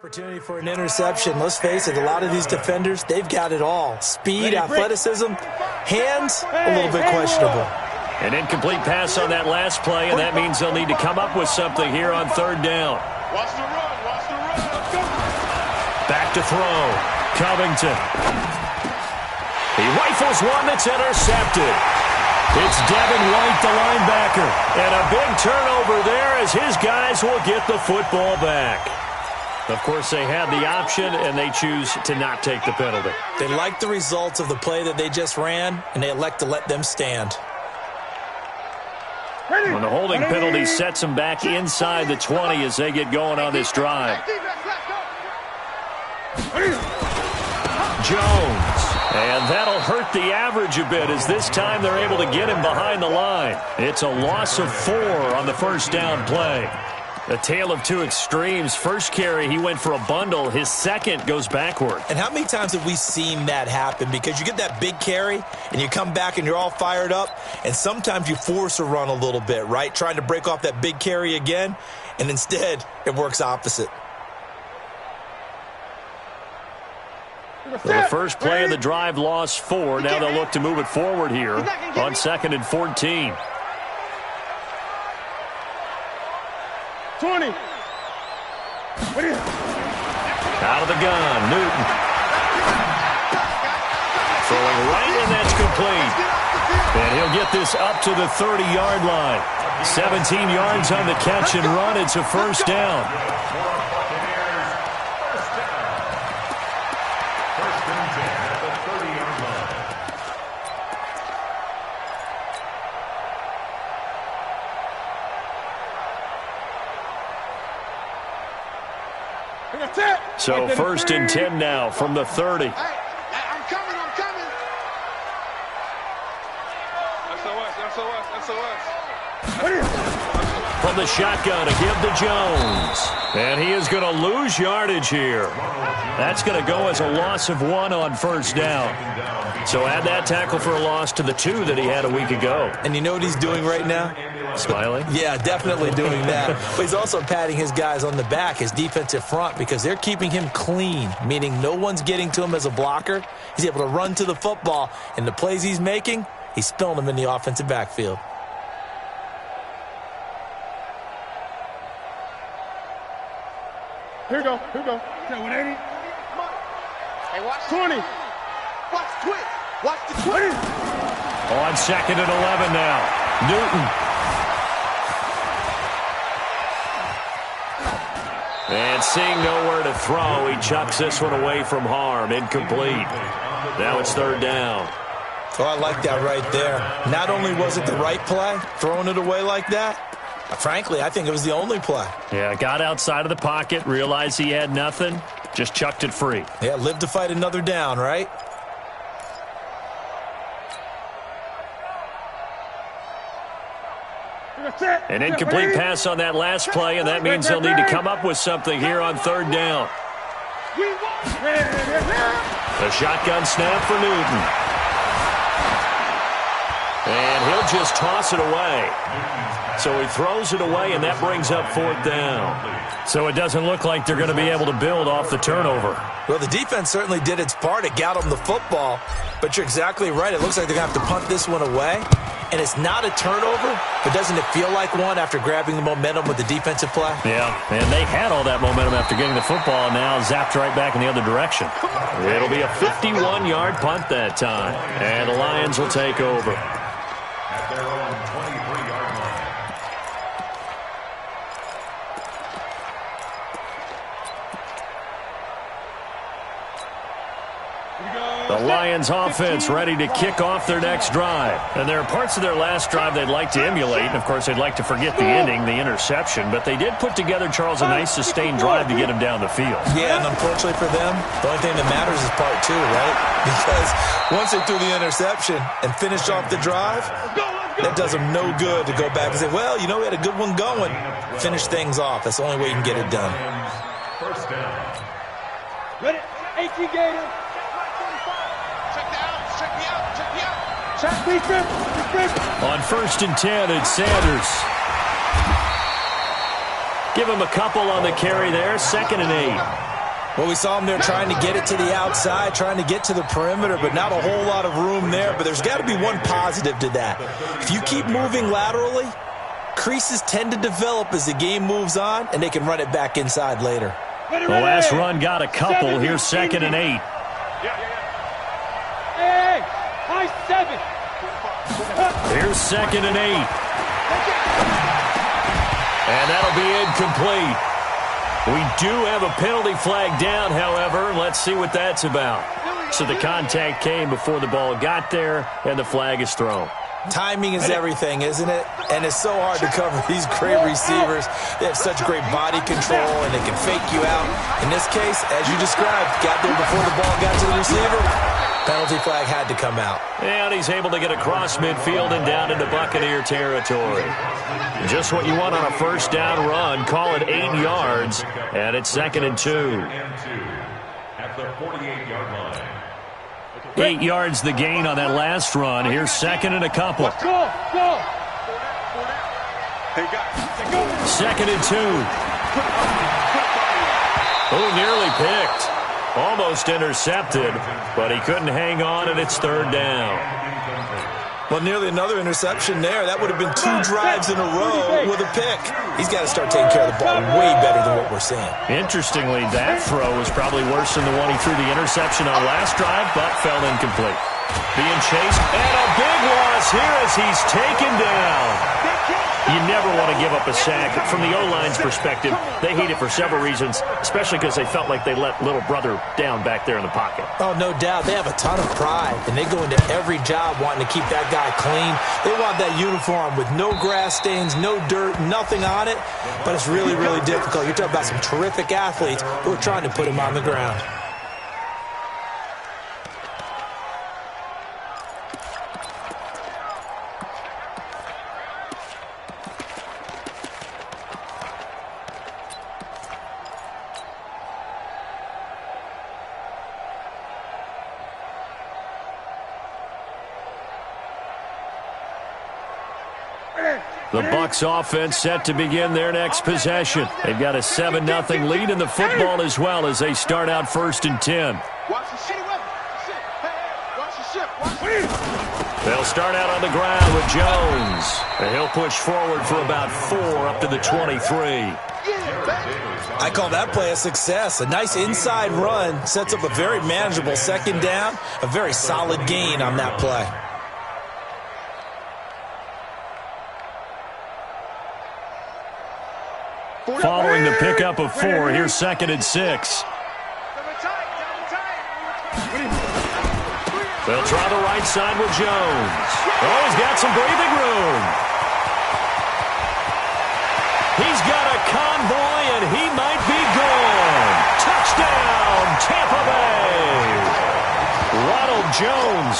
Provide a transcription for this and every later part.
Opportunity for an interception. Let's face it, a lot of these defenders, they've got it all. Speed, athleticism, hands, a little bit questionable. An incomplete pass on that last play, and that means they'll need to come up with something here on third down. Watch the run, watch the run. Let's go. Back to throw. Covington. He rifles one that's intercepted. It's Devin White, the linebacker. And a big turnover there as his guys will get the football back. Of course, they had the option, and they choose to not take the penalty. They like the results of the play that they just ran, and they elect to let them stand. When the holding penalty sets them back inside the 20 as they get going on this drive. Jones. And that'll hurt the average a bit as this time they're able to get him behind the line. It's a loss of 4 on the first down play. A tale of two extremes. First carry, he went for a bundle. His second goes backward. And how many times have we seen that happen? Because you get that big carry, and you come back and you're all fired up, and sometimes you force a run a little bit, right? Trying to break off that big carry again, and instead it works opposite. So the first play of the drive lost 4. Now they'll look to move it forward here on 2nd and 14. 20. Out of the gun, Newton. Throwing right, and that's complete. And he'll get this up to the 30-yard line. 17 yards on the catch and run. It's a first down. So 1st and 10 now from the 30. Hey, I'm coming. SOS. From the shotgun, a give to Jones. And he is going to lose yardage here. That's going to go as a loss of 1 on first down. So add that tackle for a loss to the 2 that he had a week ago. And you know what he's doing right now? Smiling? Yeah, definitely doing that. But he's also patting his guys on the back, his defensive front, because they're keeping him clean, meaning no one's getting to him as a blocker. He's able to run to the football, and the plays he's making, he's spilling them in the offensive backfield. Here we go. 180. Hey, watch 20. Watch the twitch. Watch the twitch. On 2nd and 11 now. Newton. And seeing nowhere to throw, he chucks this one away from harm. Incomplete. Now it's 3rd down. Oh, I like that right there. Not only was it the right play, throwing it away like that, frankly, I think it was the only play. Yeah, got outside of the pocket, realized he had nothing, just chucked it free. Yeah, live to fight another down, right? An incomplete pass on that last play, and that means they'll need to come up with something here on 3rd down. A shotgun snap for Newton. And he'll just toss it away. So he throws it away, and that brings up 4th down. So it doesn't look like they're going to be able to build off the turnover. Well, the defense certainly did its part. It got them the football. But you're exactly right. It looks like they're going to have to punt this one away. And it's not a turnover, but doesn't it feel like one after grabbing the momentum with the defensive play? Yeah, and they had all that momentum after getting the football, and now zapped right back in the other direction. It'll be a 51-yard punt that time, and the Lions will take over. At their own 23-yard line. The Lions offense ready to kick off their next drive. And there are parts of their last drive they'd like to emulate. And, of course, they'd like to forget the ending, the interception. But they did put together, Charles, a nice sustained drive to get him down the field. Yeah, and unfortunately for them, the only thing that matters is part 2, right? Because once they threw the interception and finished off the drive, that does them no good to go back and say, well, you know, we had a good one going. Finish things off. That's the only way you can get it done. First down. Ready? 18 Gator. Check defense. On 1st and 10, it's Sanders. Give him a couple on the carry there. 2nd and 8. Well, we saw him there trying to get it to the outside, trying to get to the perimeter, but not a whole lot of room there. But there's got to be one positive to that. If you keep moving laterally, creases tend to develop as the game moves on, and they can run it back inside later. The last run got a couple. Here's 2nd and 8. Hey, high 7. Here's 2nd and 8. And that'll be incomplete. We do have a penalty flag down, however. Let's see what that's about. So the contact came before the ball got there, and the flag is thrown. Timing is everything, isn't it? And it's so hard to cover these great receivers. They have such great body control, and they can fake you out. In this case, as you described, got there before the ball got to the receiver. Penalty flag had to come out. And he's able to get across midfield and down into Buccaneer territory. Just what you want on a first down run. Call it 8 yards, and it's 2nd and 2. At the 48-yard line. 8 yards the gain on that last run. Here's 2nd and a couple. Go. Hey, guys. 2nd and 2. Oh, nearly picked. Almost intercepted, but he couldn't hang on, and it's 3rd down. Well, nearly another interception there. That would have been 2 drives in a row with a pick. He's got to start taking care of the ball way better than what we're seeing. Interestingly, that throw was probably worse than the one he threw the interception on last drive, but fell incomplete. Being chased, and a big loss here as he's taken down. You never want to give up a sack. From the O-line's perspective, they hate it for several reasons, especially because they felt like they let little brother down back there in the pocket. Oh, no doubt. They have a ton of pride, and they go into every job wanting to keep that guy clean. They want that uniform with no grass stains, no dirt, nothing on it, but it's really, really difficult. You're talking about some terrific athletes who are trying to put him on the ground. The Bucs offense set to begin their next possession. They've got a 7-0 lead in the football as well as they start out 1st and 10. They'll start out on the ground with Jones. And he'll push forward for about 4 up to the 23. I call that play a success. A nice inside run sets up a very manageable 2nd down, a very solid gain on that play. Following the pickup of 4, here's 2nd and 6. They'll try the right side with Jones. Oh, he's got some breathing room. He's got a convoy, and he might be gone. Touchdown, Tampa Bay. Ronald Jones,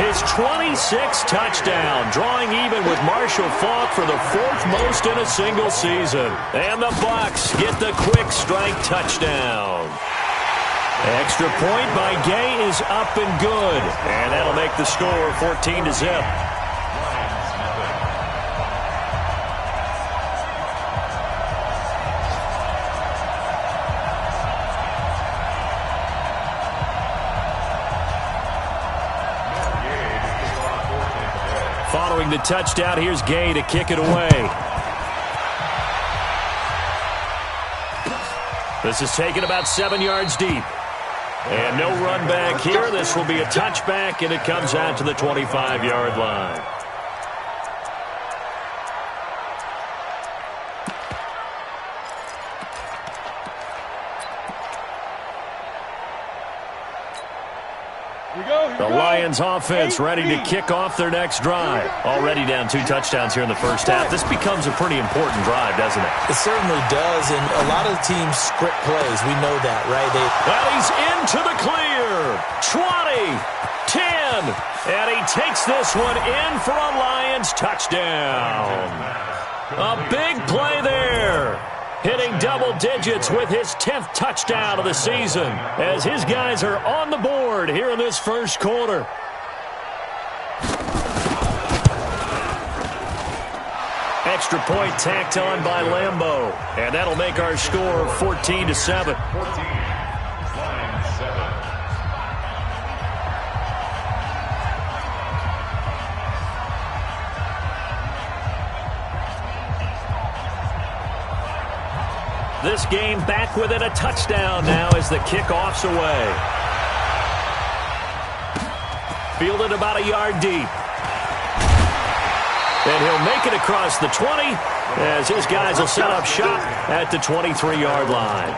his 26th touchdown, drawing even with Marshall Faulk for the 4th most in a single season. And the Bucs get the quick strike touchdown. Extra point by Gay is up and good. And that'll make the score 14-0. Following the touchdown, here's Gay to kick it away. This is taken about 7 yards deep. And no run back here. This will be a touchback, and it comes out to the 25-yard line. The Lions offense ready to kick off their next drive. Already down 2 touchdowns here in the first half. This becomes a pretty important drive, doesn't it? It certainly does, and a lot of the teams script plays. We know that, right? Well, he's into the clear. 20, 10, and he takes this one in for a Lions touchdown. A big play there. Hitting double digits with his 10th touchdown of the season as his guys are on the board here in this first quarter. Extra point tacked on by Lambeau, and that'll make our score 14-7. This game back within a touchdown now as the kickoff's away. Fielded about a yard deep. And he'll make it across the 20 as his guys will set up shop at the 23-yard line.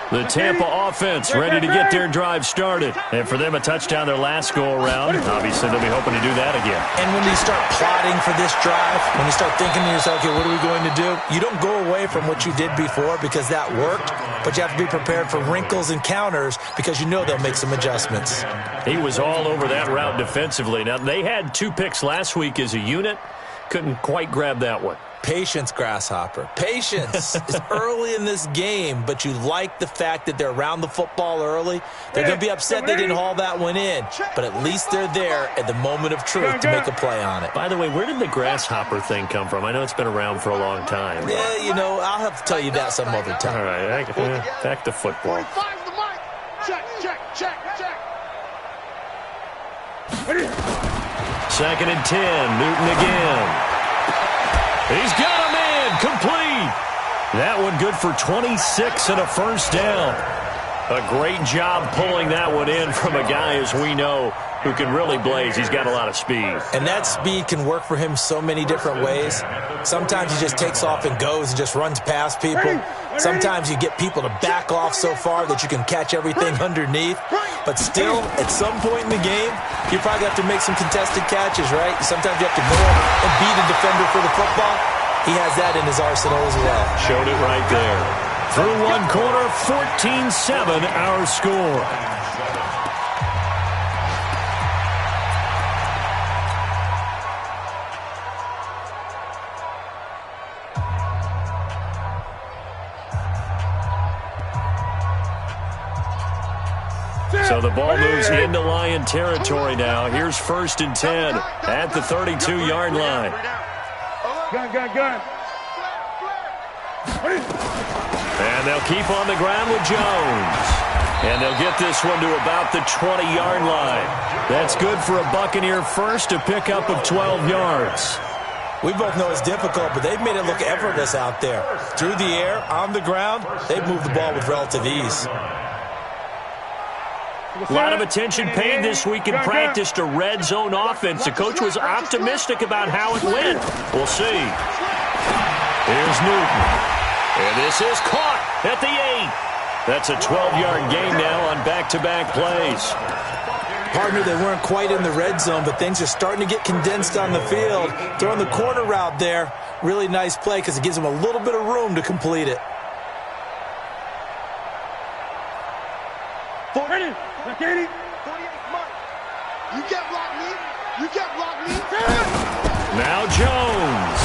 The Tampa offense ready to get their drive started. And for them, a touchdown their last go-around. Obviously, they'll be hoping to do that again. And when you start plotting for this drive, when you start thinking to yourself, okay, what are we going to do? You don't go away from what you did before because that worked, but you have to be prepared for wrinkles and counters because you know they'll make some adjustments. He was all over that route defensively. Now, they had 2 picks last week as a unit. Couldn't quite grab that one. Patience, Grasshopper. Patience. It's early in this game, but you like the fact that they're around the football early. They're going to be upset they didn't haul that one in, but at least they're there at the moment of truth to make a play on it. By the way, where did the Grasshopper thing come from? I know it's been around for a long time. Yeah, you know, I'll have to tell you that some other time. All right, back to football. Check. 2nd and 10, Newton again. He's got him in, complete. That one good for 26 and a first down. A great job pulling that one in from a guy, as we know, who can really blaze. He's got a lot of speed. And that speed can work for him so many different ways. Sometimes he just takes off and goes and just runs past people. Sometimes you get people to back off so far that you can catch everything underneath. But still, at some point in the game, you probably have to make some contested catches, right? Sometimes you have to go up and beat a defender for the football. He has that in his arsenal as well. Showed it right there. Through one quarter, 14-7 our score. So the ball moves into Lion territory now. Here's 1st and 10 at the 32-yard line. Gun. And they'll keep on the ground with Jones. And they'll get this one to about the 20-yard line. That's good for a Buccaneer first, a pickup of 12 yards. We both know it's difficult, but they've made it look effortless out there. Through the air, on the ground, they've moved the ball with relative ease. A lot of attention paid this week in practice to red zone offense. The coach was optimistic about how it went. We'll see. Here's Newton. And this is caught at the 8. That's a 12-yard gain now on back-to-back plays. Partner, they weren't quite in the red zone, but things are starting to get condensed on the field. Throwing the corner route there, really nice play because it gives them a little bit of room to complete it. Ready? Katie. You can't block me. Now Jones.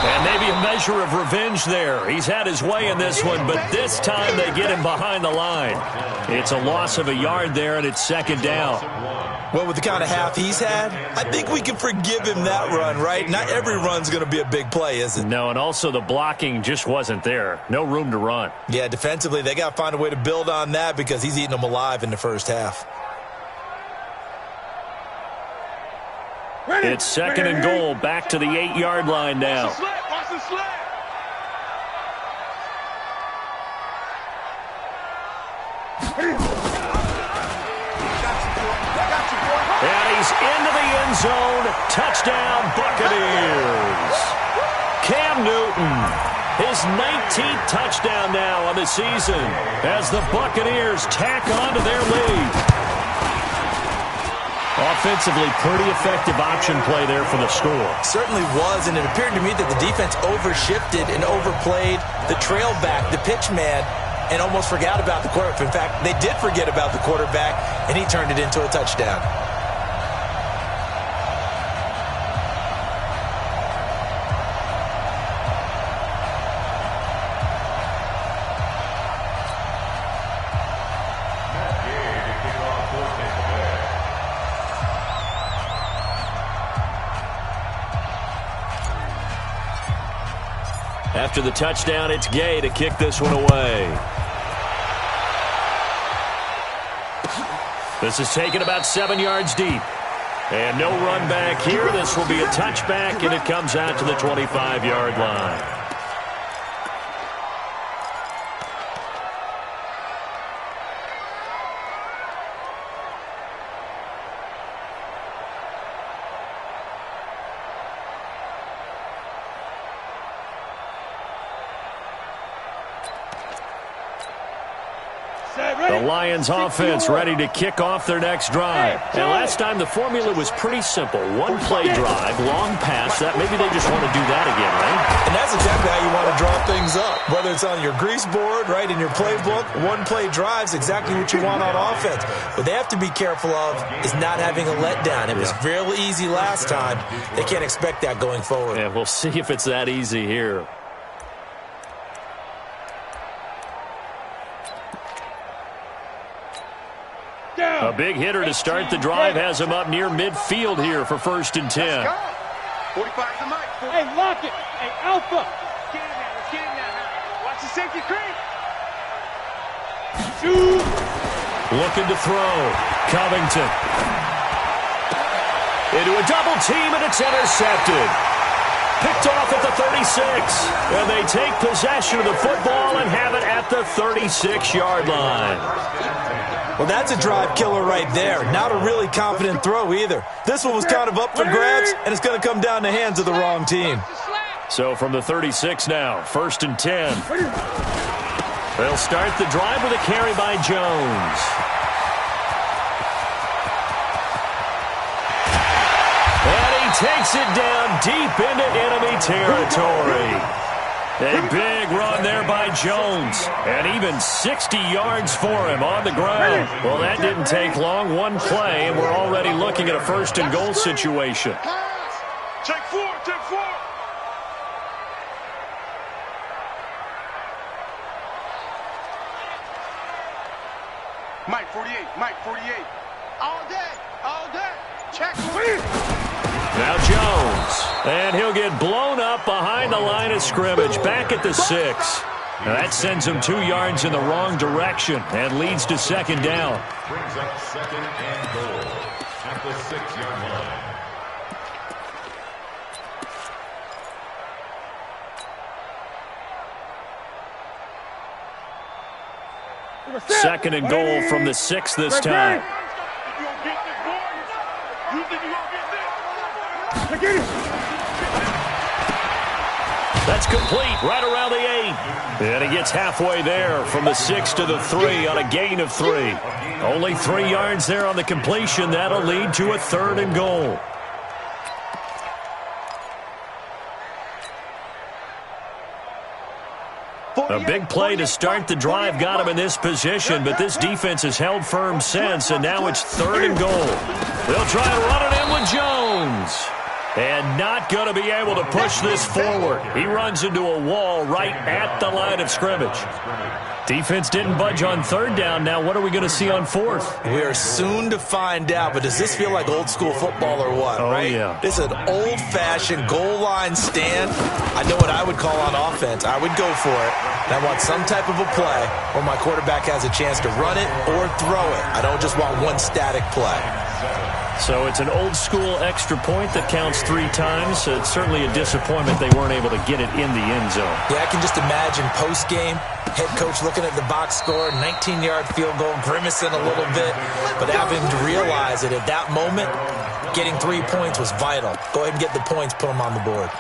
And maybe a measure of revenge there. He's had his way in this one, but this time they get him behind the line. It's a loss of a yard there, and it's 2nd down. Well, with the kind of half he's had, I think we can forgive him that run, right? Not every run's going to be a big play, is it? No, and also the blocking just wasn't there. No room to run. Yeah, defensively, they got to find a way to build on that because he's eating them alive in the first half. It's 2nd and goal, back to the 8-yard line now. Watch the sled. And he's into the end zone. Touchdown, Buccaneers. Cam Newton, his 19th touchdown now on the season as the Buccaneers tack on to their lead. Offensively, pretty effective option play there for the score. Certainly was, and it appeared to me that the defense overshifted and overplayed the trail back, the pitch man, and almost forgot about the quarterback. In fact, they did forget about the quarterback, and he turned it into a touchdown. After the touchdown, it's Gay to kick this one away. This is taken about 7 yards deep. And no run back here. This will be a touchback, and it comes out to the 25-yard line. The Lions offense ready to kick off their next drive. And last time the formula was pretty simple. One play drive, long pass. That maybe they just want to do that again, right? And that's exactly how you want to draw things up. Whether it's on your grease board, right, in your playbook, one play drive's exactly what you want on offense. What they have to be careful of is not having a letdown. It was real easy last time. They can't expect that going forward. Yeah, we'll see if it's that easy here. A big hitter to start the drive has him up near midfield here for 1st and 10. 45 the mic. Hey, lock it. Hey, Alpha. Get in there. Let's get in there. Watch the safety creep. Shoot. Looking to throw. Covington. Into a double team, and it's intercepted. Picked off at the 36. And they take possession of the football and have it at the 36-yard line. Well, that's a drive killer right there. Not a really confident throw either. This one was kind of up for grabs, and it's going to come down the hands of the wrong team. So from the 36 now, 1st and 10. They'll start the drive with a carry by Jones. And he takes it down deep into enemy territory. A big run there by Jones, and even 60 yards for him on the ground. Well, that didn't take long. One play, and we're already looking at a 1st and goal situation. Take 4, take 4. Mike 48, Mike 48. All day, check. Now Jones, and he'll get blown up behind the line of scrimmage, back at the 6. Now that sends him 2 yards in the wrong direction and leads to 2nd down. Brings up 2nd and goal at the 6-yard line. 2nd and goal from the 6 this time. That's complete right around the 8. And he gets halfway there from the 6 to the 3 on a gain of 3. Only 3 yards there on the completion. That'll lead to a 3rd and goal. A big play to start the drive got him in this position, but this defense has held firm since, and now it's 3rd and goal. They'll try to run it in with Jones. And not going to be able to push this forward. He runs into a wall right at the line of scrimmage. Defense didn't budge on 3rd down. Now what are we going to see on 4th? We are soon to find out, but does this feel like old school football or what, right? Yeah. This is an old-fashioned goal line stand. I know what I would call on offense. I would go for it. And I want some type of a play where my quarterback has a chance to run it or throw it. I don't just want one static play. So it's an old-school extra point that counts 3 times. So it's certainly a disappointment they weren't able to get it in the end zone. Yeah, I can just imagine post-game, head coach looking at the box score, 19-yard field goal, grimacing a little bit, but having to realize that at that moment, getting 3 points was vital. Go ahead and get the points, put them on the board.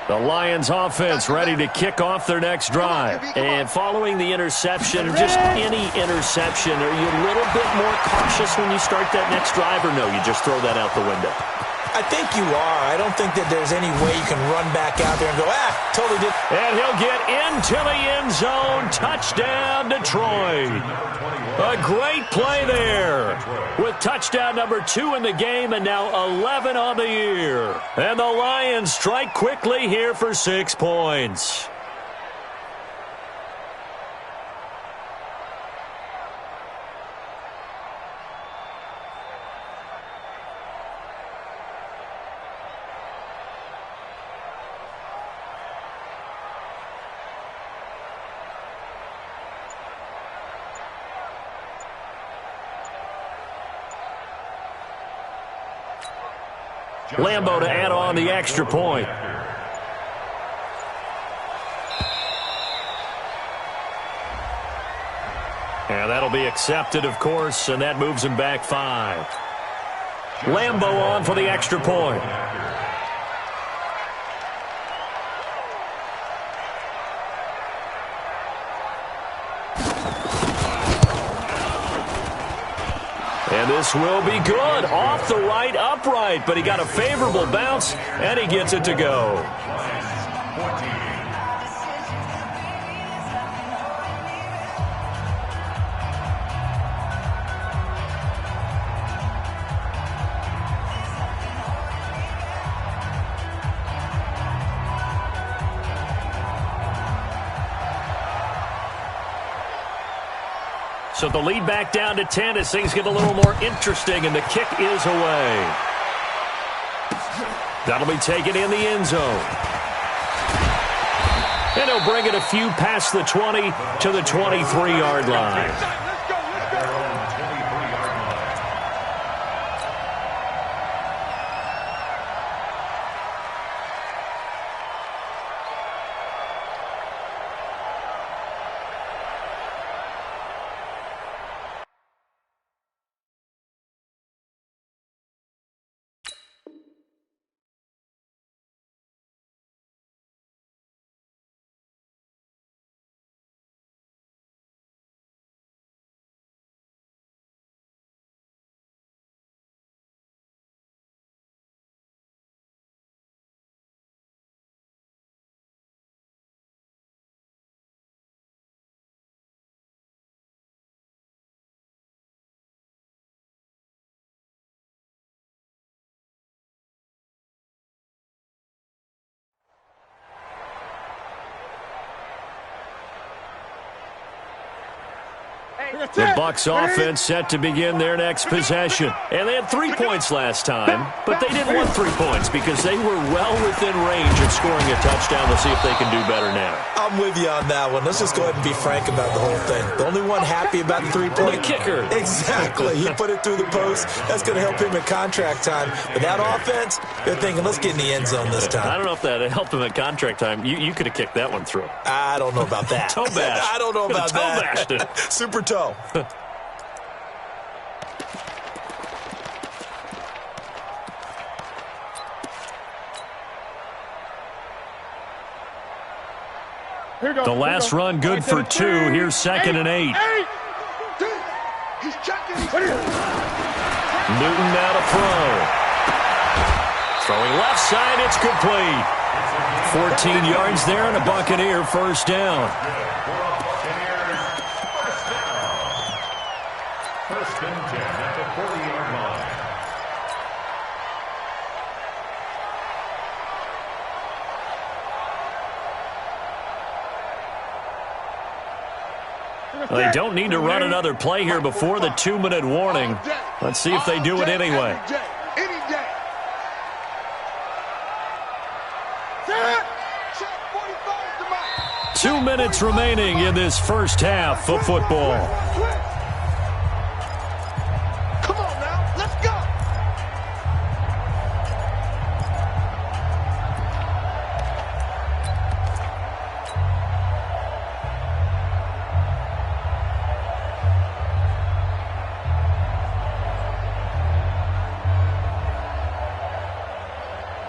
The Lions offense ready to kick off their next drive. And following the interception, or just any interception, are you a little bit more cautious when you start that next drive, or no, you just throw that out the window? I think you are. I don't think that there's any way you can run back out there and go, totally did. And he'll get into the end zone. Touchdown, Detroit. A great play there with touchdown number 2 in the game and now 11 on the year. And the Lions strike quickly here for 6 points. Lambo to add on the extra point. And that'll be accepted, of course, and that moves him back 5. Lambo on for the extra point. And this will be good. Off the right upright, but he got a favorable bounce, and he gets it to go. So the lead back down to 10 as things get a little more interesting, and the kick is away. That'll be taken in the end zone. And he'll bring it a few past the 20 to the 23-yard line. The Bucs offense set to begin their next possession. And they had 3 points last time, but they didn't want 3 points because they were well within range of scoring a touchdown. Let's see if they can do better now. I'm with you on that one. Let's just go ahead and be frank about the whole thing. The only one happy about the 3-point. The kicker. Exactly. He put it through the post. That's going to help him in contract time. But that offense, they're thinking, let's get in the end zone this time. I don't know if that helped him at contract time. You could have kicked that one through. I don't know about that. Toe bash. I don't know about toe that. Bashed it. Super toe. The last run good for 2. Here's 2nd and 8. He's checking. Newton now to throw. Throwing left side, it's complete. 14 yards there and a Buccaneer first down. First and 10 at the 40-yard line. They don't need to run another play here before the 2-minute warning. Let's see if they do it anyway. 2 minutes remaining in this first half of football. Come on now, let's go.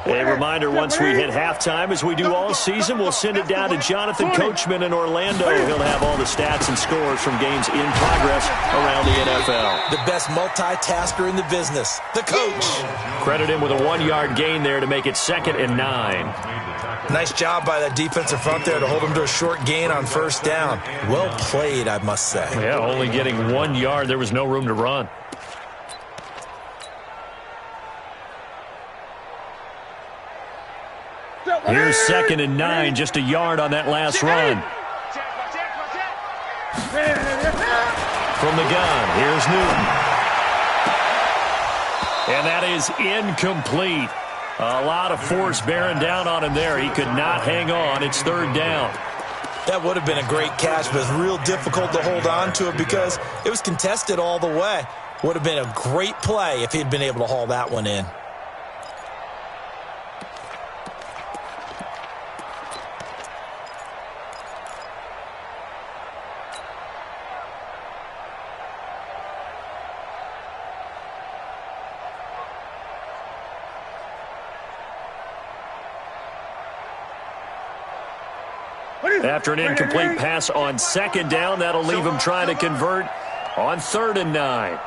A reminder, once we hit halftime, as we do all season, we'll send it down to Jonathan Coachman in Orlando. He'll have all the stats and scores from games in progress around the NFL. The best multitasker in the business, the coach. Credit him with a 1-yard gain there to make it 2nd and 9. Nice job by that defensive front there to hold him to a short gain on first down. Well played, I must say. Yeah, only getting 1 yard. There was no room to run. Here's 2nd and 9, just a yard on that last run. From the gun, here's Newton. And that is incomplete. A lot of force bearing down on him there. He could not hang on. It's 3rd down. That would have been a great catch, but it's real difficult to hold on to it because it was contested all the way. Would have been a great play if he'd been able to haul that one in. After an incomplete pass on second down, that'll leave him trying to convert on 3rd and 9.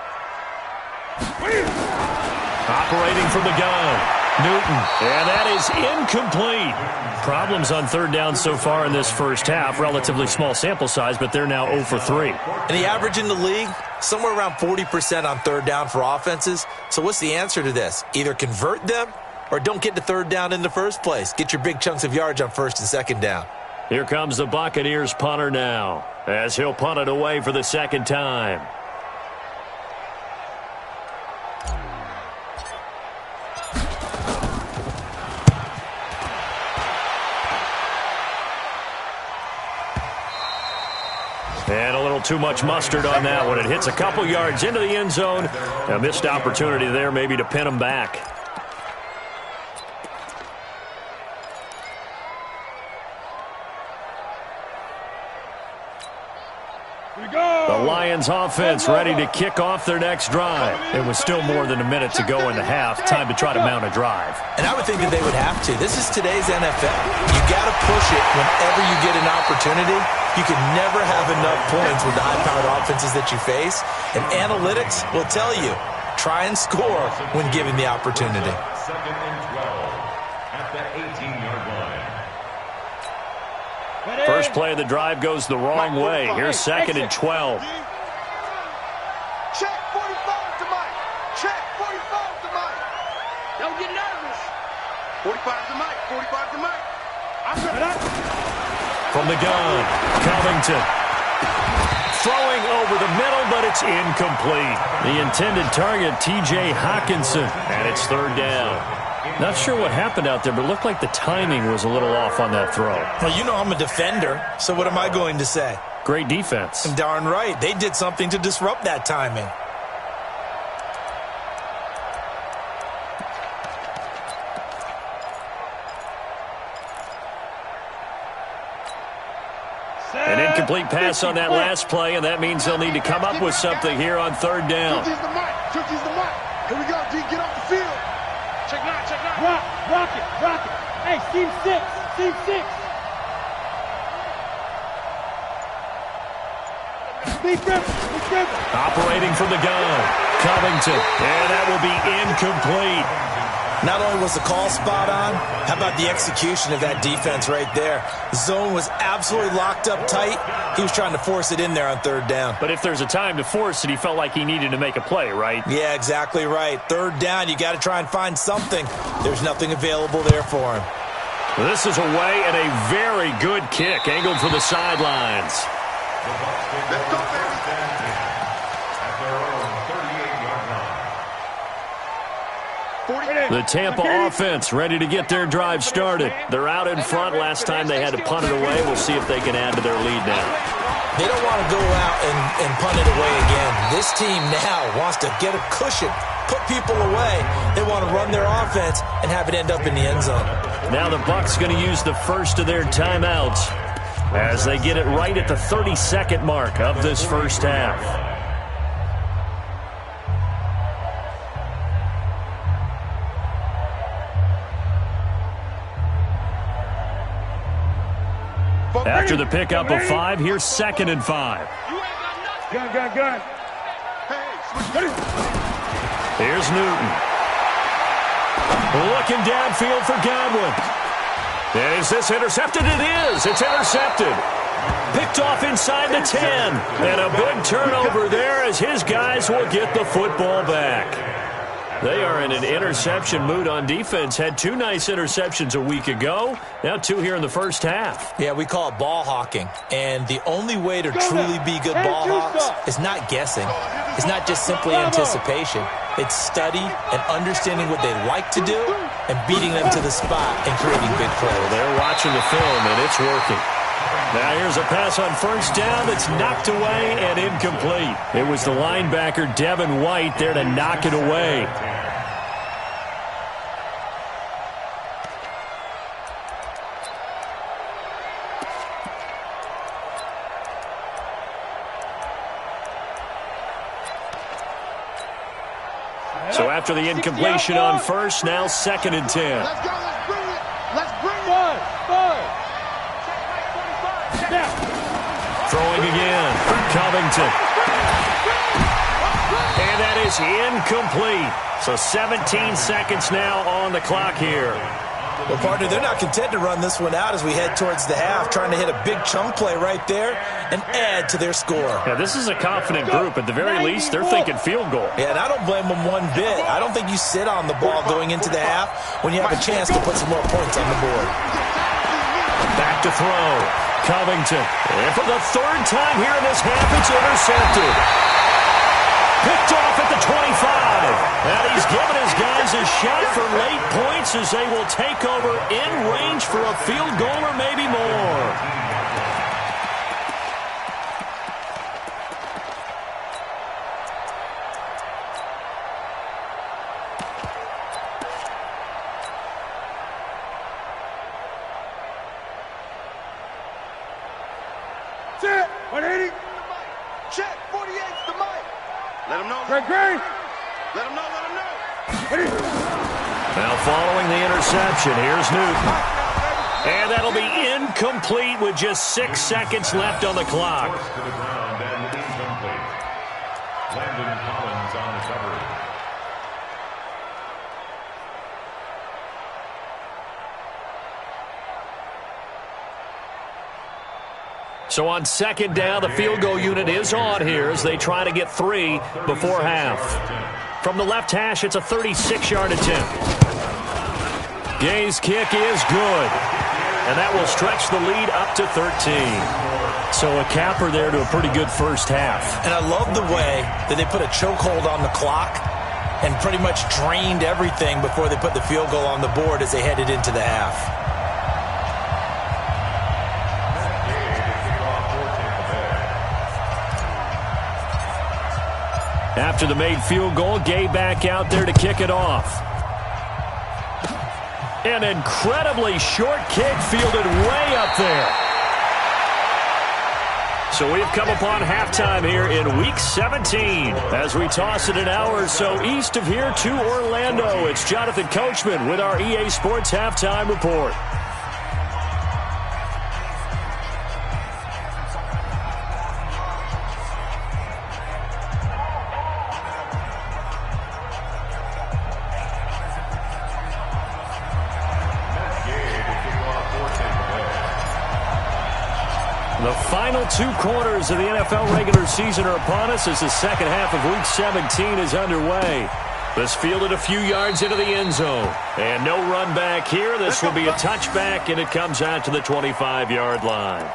Operating from the gun, Newton, and that is incomplete. Problems on 3rd down so far in this first half. Relatively small sample size, but they're now 0 for 3. And the average in the league, somewhere around 40% on 3rd down for offenses. So what's the answer to this? Either convert them or don't get to 3rd down in the first place. Get your big chunks of yards on 1st and 2nd down. Here comes the Buccaneers punter now, as he'll punt it away for the 2nd time. And a little too much mustard on that one. It hits a couple yards into the end zone. A missed opportunity there maybe to pin them back. The Lions offense ready to kick off their next drive. It was still more than a minute to go in the half. Time to try to mount a drive. And I would think that they would have to. This is today's NFL. You got to push it whenever you get an opportunity. You can never have enough points with the high-powered offenses that you face. And analytics will tell you, try and score when given the opportunity. 2nd and 12 at the 18-yard line. First play of the drive goes the wrong way. Here's 2nd and 12. Check 45 to Mike. Check 45 to Mike. Don't get nervous. 45 to Mike. 45 to Mike. From the gun, Covington. Throwing over the middle, but it's incomplete. The intended target, T.J. Hockenson, and it's 3rd down. Not sure what happened out there, but it looked like the timing was a little off on that throw. Well, you know I'm a defender, so what am I going to say? Great defense. Darn right. They did something to disrupt that timing. An incomplete pass on that last play, and that means they'll need to come up with something here on 3rd down. Tookie's the mic. Tookie's the mic. Here we go, D. Get off the field. Check 9, check 9. Rock it, rock it. Hey, seam 6, seam 6. Operating from the gun, Covington, and that will be incomplete. Not only was the call spot on, how about the execution of that defense right there? The zone was absolutely locked up tight. He was trying to force it in there on 3rd down. But if there's a time to force it, he felt like he needed to make a play, right? Yeah, exactly right. 3rd down, you got to try and find something. There's nothing available there for him. This is away and a very good kick, angled for the sidelines. Let's go, baby. At their own 38-yard line. The Tampa offense ready to get their drive started. They're out in front. Last time they had to punt it away. We'll see if they can add to their lead now. They don't want to go out and punt it away again. This team now wants to get a cushion, put people away. They want to run their offense and have it end up in the end zone. Now the Bucs going to use the first of their timeouts as they get it right at the 30-second mark of this first half. After the pickup of 5, here's 2nd and 5. Gun. Here's Newton. Looking downfield for Godwin. And is this intercepted? It is. It's intercepted. Picked off inside the 10. And a big turnover there as his guys will get the football back. They are in an interception mood on defense. Had 2 nice interceptions a week ago. Now 2 here in the first half. Yeah, we call it ball hawking. And the only way to truly be good ball hawks is not guessing. It's not just simply anticipation. It's study and understanding what they like to do and beating them to the spot and creating big plays. Well, they're watching the film, and it's working. Now here's a pass on first down that's knocked away and incomplete. It was the linebacker, Devin White, there to knock it away. So after the incompletion on first, now 2nd and 10. Let's go, let's bring it. Let's bring it. Throwing again. Covington. And that is incomplete. So 17 seconds now on the clock here. Well, partner, they're not content to run this one out as we head towards the half, trying to hit a big chunk play right there and add to their score. Yeah, this is a confident group. At the very least, they're thinking field goal. Yeah, and I don't blame them one bit. I don't think you sit on the ball going into the half when you have a chance to put some more points on the board. Back to throw. Covington. And for the third time here in this half, it's intercepted. Picked off at the 25. And he's given his guys a shot for late points as they will take over in range for a field goal or maybe more. Check, 180. Check, 48's the mic. Let him know. Greg Green. Let him know, let him know. Now following the interception, here's Newton. And that'll be incomplete with just 6 seconds left on the clock. To the ground and incomplete. Landon Collins on the cover. So on second down, the field goal unit is on here as they try to get 3 before half. From the left hash, it's a 36-yard attempt. Gay's kick is good. And that will stretch the lead up to 13. So a capper there to a pretty good first half. And I love the way that they put a chokehold on the clock and pretty much drained everything before they put the field goal on the board as they headed into the half. After the made field goal, Gay back out there to kick it off. An incredibly short kick fielded way up there. So we've come upon halftime here in Week 17 as we toss it an hour or so east of here to Orlando. It's Jonathan Coachman with our EA Sports Halftime Report. The final 2 quarters of the NFL regular season are upon us as the second half of Week 17 is underway. This fielded a few yards into the end zone. And no run back here. This will be a touchback, and it comes out to the 25-yard line.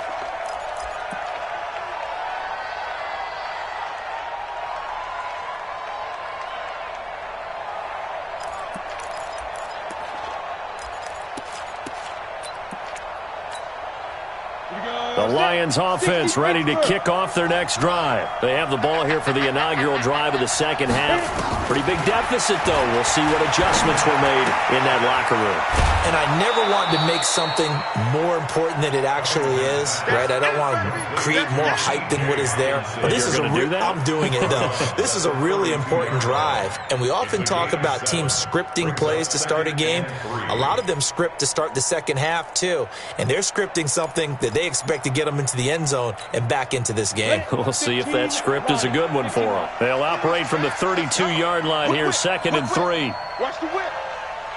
The Lions offense ready to kick off their next drive. They have the ball here for the inaugural drive of the second half. Pretty big deficit, though. We'll see what adjustments were made in that locker room. And I never want to make something more important than it actually is, right? I don't want to create more hype than what is there. But this is I'm doing it, though. This is a really important drive. And we often talk about teams scripting plays to start a game. A lot of them script to start the second half, too. And they're scripting something that they expect to get them into the end zone and back into this game. We'll see if that script is a good one for them. They'll operate from the 32-yard line here, 2nd and 3. Watch the whip.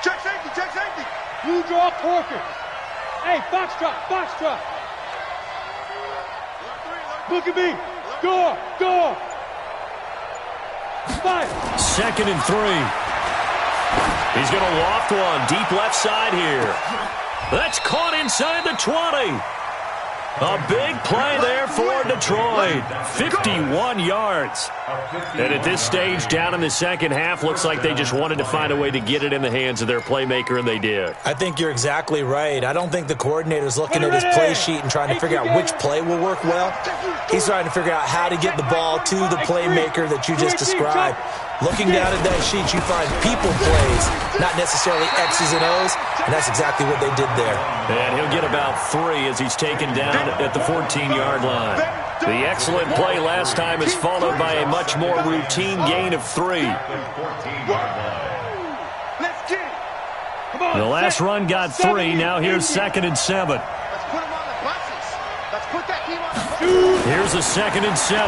Check safety, check safety. Blue draw, Corker. Hey, box drop. Look at me. Door. 5. 2nd and 3. He's going to loft one deep left side here. That's caught inside the 20. A big play there for Detroit. 51 yards. And at this stage, down in the second half, looks like they just wanted to find a way to get it in the hands of their playmaker, and they did. I think you're exactly right. I don't think the coordinator's looking at his play sheet and trying to figure out which play will work well. He's trying to figure out how to get the ball to the playmaker that you just described. Looking down at that sheet, you find people plays, not necessarily X's and O's, and that's exactly what they did there. And he'll get about 3 as he's taken down at the 14-yard line. The excellent play last time is followed by a much more routine gain of 3. The last run got 3. Now here's 2nd and 7. Let's put him on the buses. Let's put that team on the buses. Here's a 2nd and 7.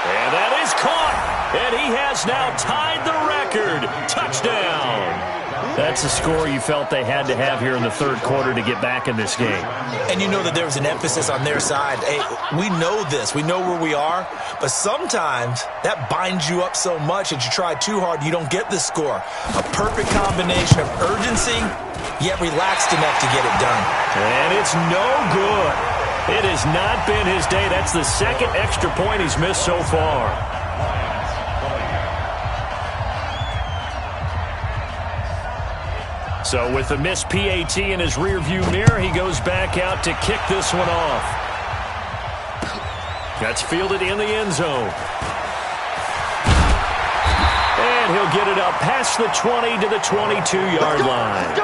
And that is caught. And he has now tied the record. Touchdown. That's a score you felt they had to have here in the 3rd quarter to get back in this game. And you know that there was an emphasis on their side. Hey, we know this. We know where we are. But sometimes that binds you up so much that you try too hard, you don't get the score. A perfect combination of urgency, yet relaxed enough to get it done. And it's no good. It has not been his day. That's the 2nd extra point he's missed so far. So with the missed PAT in his rearview mirror, he goes back out to kick this one off. That's fielded in the end zone. And he'll get it up past the 20 to the 22-yard line.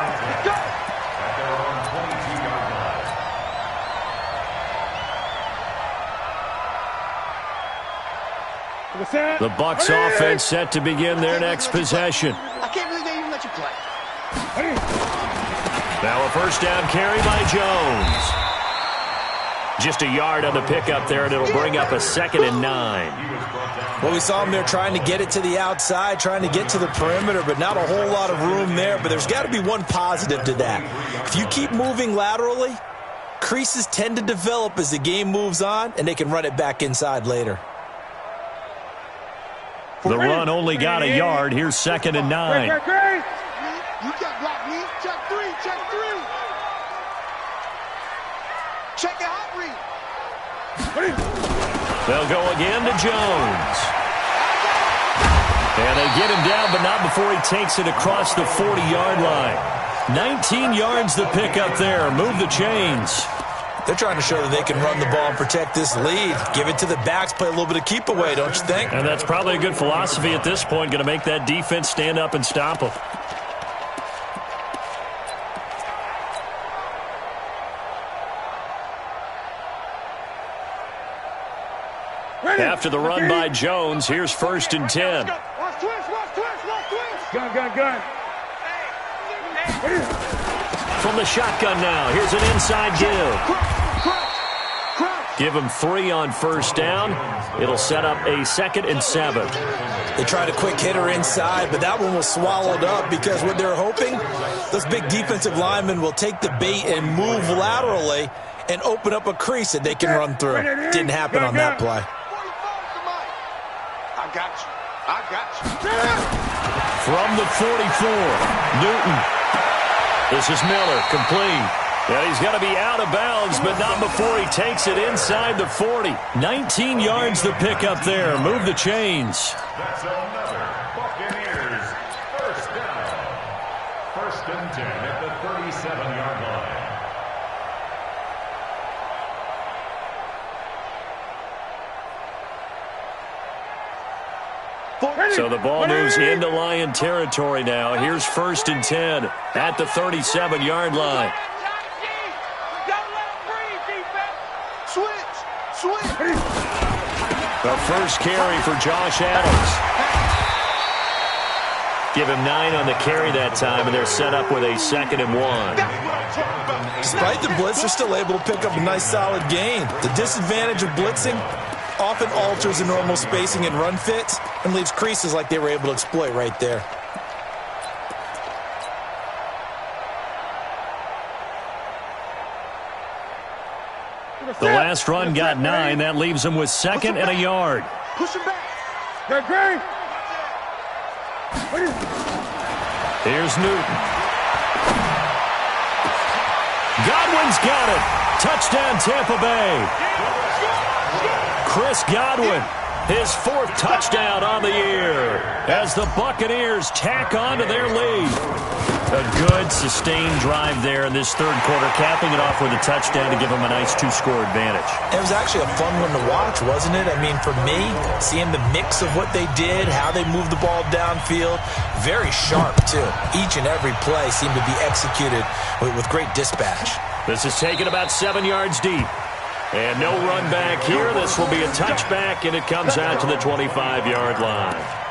The Bucs offense set to begin their next possession. I can't believe they even let you play. Now a 1st down carry by Jones. Just a yard on the pickup there, and it'll bring up a 2nd and 9. Well, we saw him there trying to get it to the outside, trying to get to the perimeter, but not a whole lot of room there. But there's got to be one positive to that. If you keep moving laterally, creases tend to develop as the game moves on, and they can run it back inside later. The run only got a yard. Here's 2nd and 9. Great. You got blocked, me. Check 3. Check it out, read. They'll go again to Jones. And they get him down, but not before he takes it across the 40-yard line. 19 yards to pick up there. Move the chains. They're trying to show that they can run the ball and protect this lead. Give it to the backs, play a little bit of keep away, don't you think? And that's probably a good philosophy at this point, going to make that defense stand up and stop them. After the run by Jones, here's 1st and 10. Watch twist. Gun. From the shotgun now, here's an inside give. Give him 3 on 1st down. It'll set up a 2nd and 7. They tried a quick hitter inside, but that one was swallowed up because what they're hoping, those big defensive linemen will take the bait and move laterally and open up a crease that they can run through. Didn't happen on that play. I got you. From the 44, Newton. This is Miller, complete. Yeah, he's got to be out of bounds, but not before he takes it inside the 40. 19 yards to pick up there. Move the chains. That's another Buccaneers 1st down. 1st and 10 at the 37-yard line. So the ball moves into Lion territory now. Here's 1st and 10 at the 37-yard line. Switch. The first carry for Josh Adams. Give him 9 on the carry that time, and they're set up with a 2nd and 1. Despite the blitz, they're still able to pick up a nice solid gain. The disadvantage of blitzing often alters the normal spacing and run fits and leaves creases like they were able to exploit right there. The last run got 9. That leaves him with 2nd and a yard. Push him back. Great. Here's Newton. Godwin's got it. Touchdown, Tampa Bay. Chris Godwin, his 4th touchdown on the year as the Buccaneers tack on to their lead. A good, sustained drive there in this 3rd quarter, capping it off with a touchdown to give them a nice 2-score advantage. It was actually a fun one to watch, wasn't it? I mean, for me, seeing the mix of what they did, how they moved the ball downfield, very sharp, too. Each and every play seemed to be executed with great dispatch. This is taken about 7 yards deep. And no run back here. This will be a touchback, and it comes out to the 25-yard line.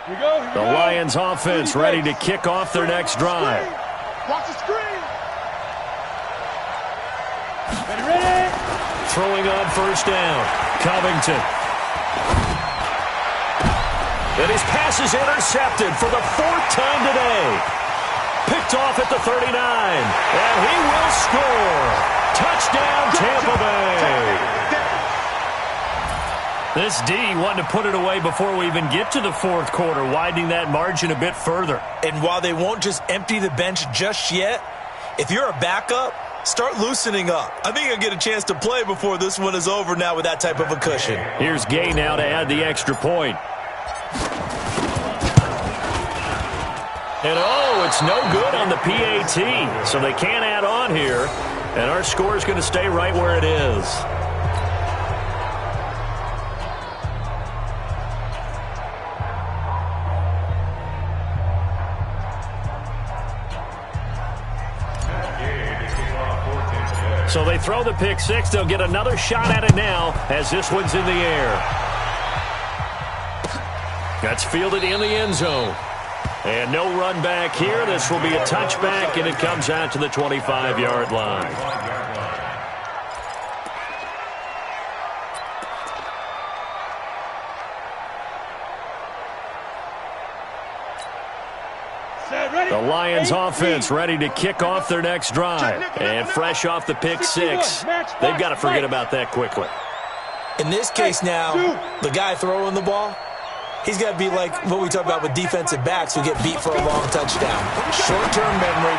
The Lions offense ready to kick off their next drive. Watch the screen. Ready. Throwing on first down. Covington. And his pass is intercepted for the 4th time today. Picked off at the 39. And he will score. Touchdown, Tampa Bay. This D wanted to put it away before we even get to the 4th quarter, widening that margin a bit further. And while they won't just empty the bench just yet, if you're a backup, start loosening up. I think you'll get a chance to play before this one is over now with that type of a cushion. Here's Gay now to add the extra point. And oh, it's no good on the PAT, so they can't add on here. And our score is going to stay right where it is. So they throw the pick six. They'll get another shot at it now as this one's in the air. That's fielded in the end zone. And no run back here. This will be a touchback, and it comes out to the 25-yard line. The Lions offense ready to kick off their next drive. And fresh off the pick six, they've got to forget about that quickly. In this case now, the guy throwing the ball, he's got to be like what we talk about with defensive backs who get beat for a long touchdown. Short-term memory,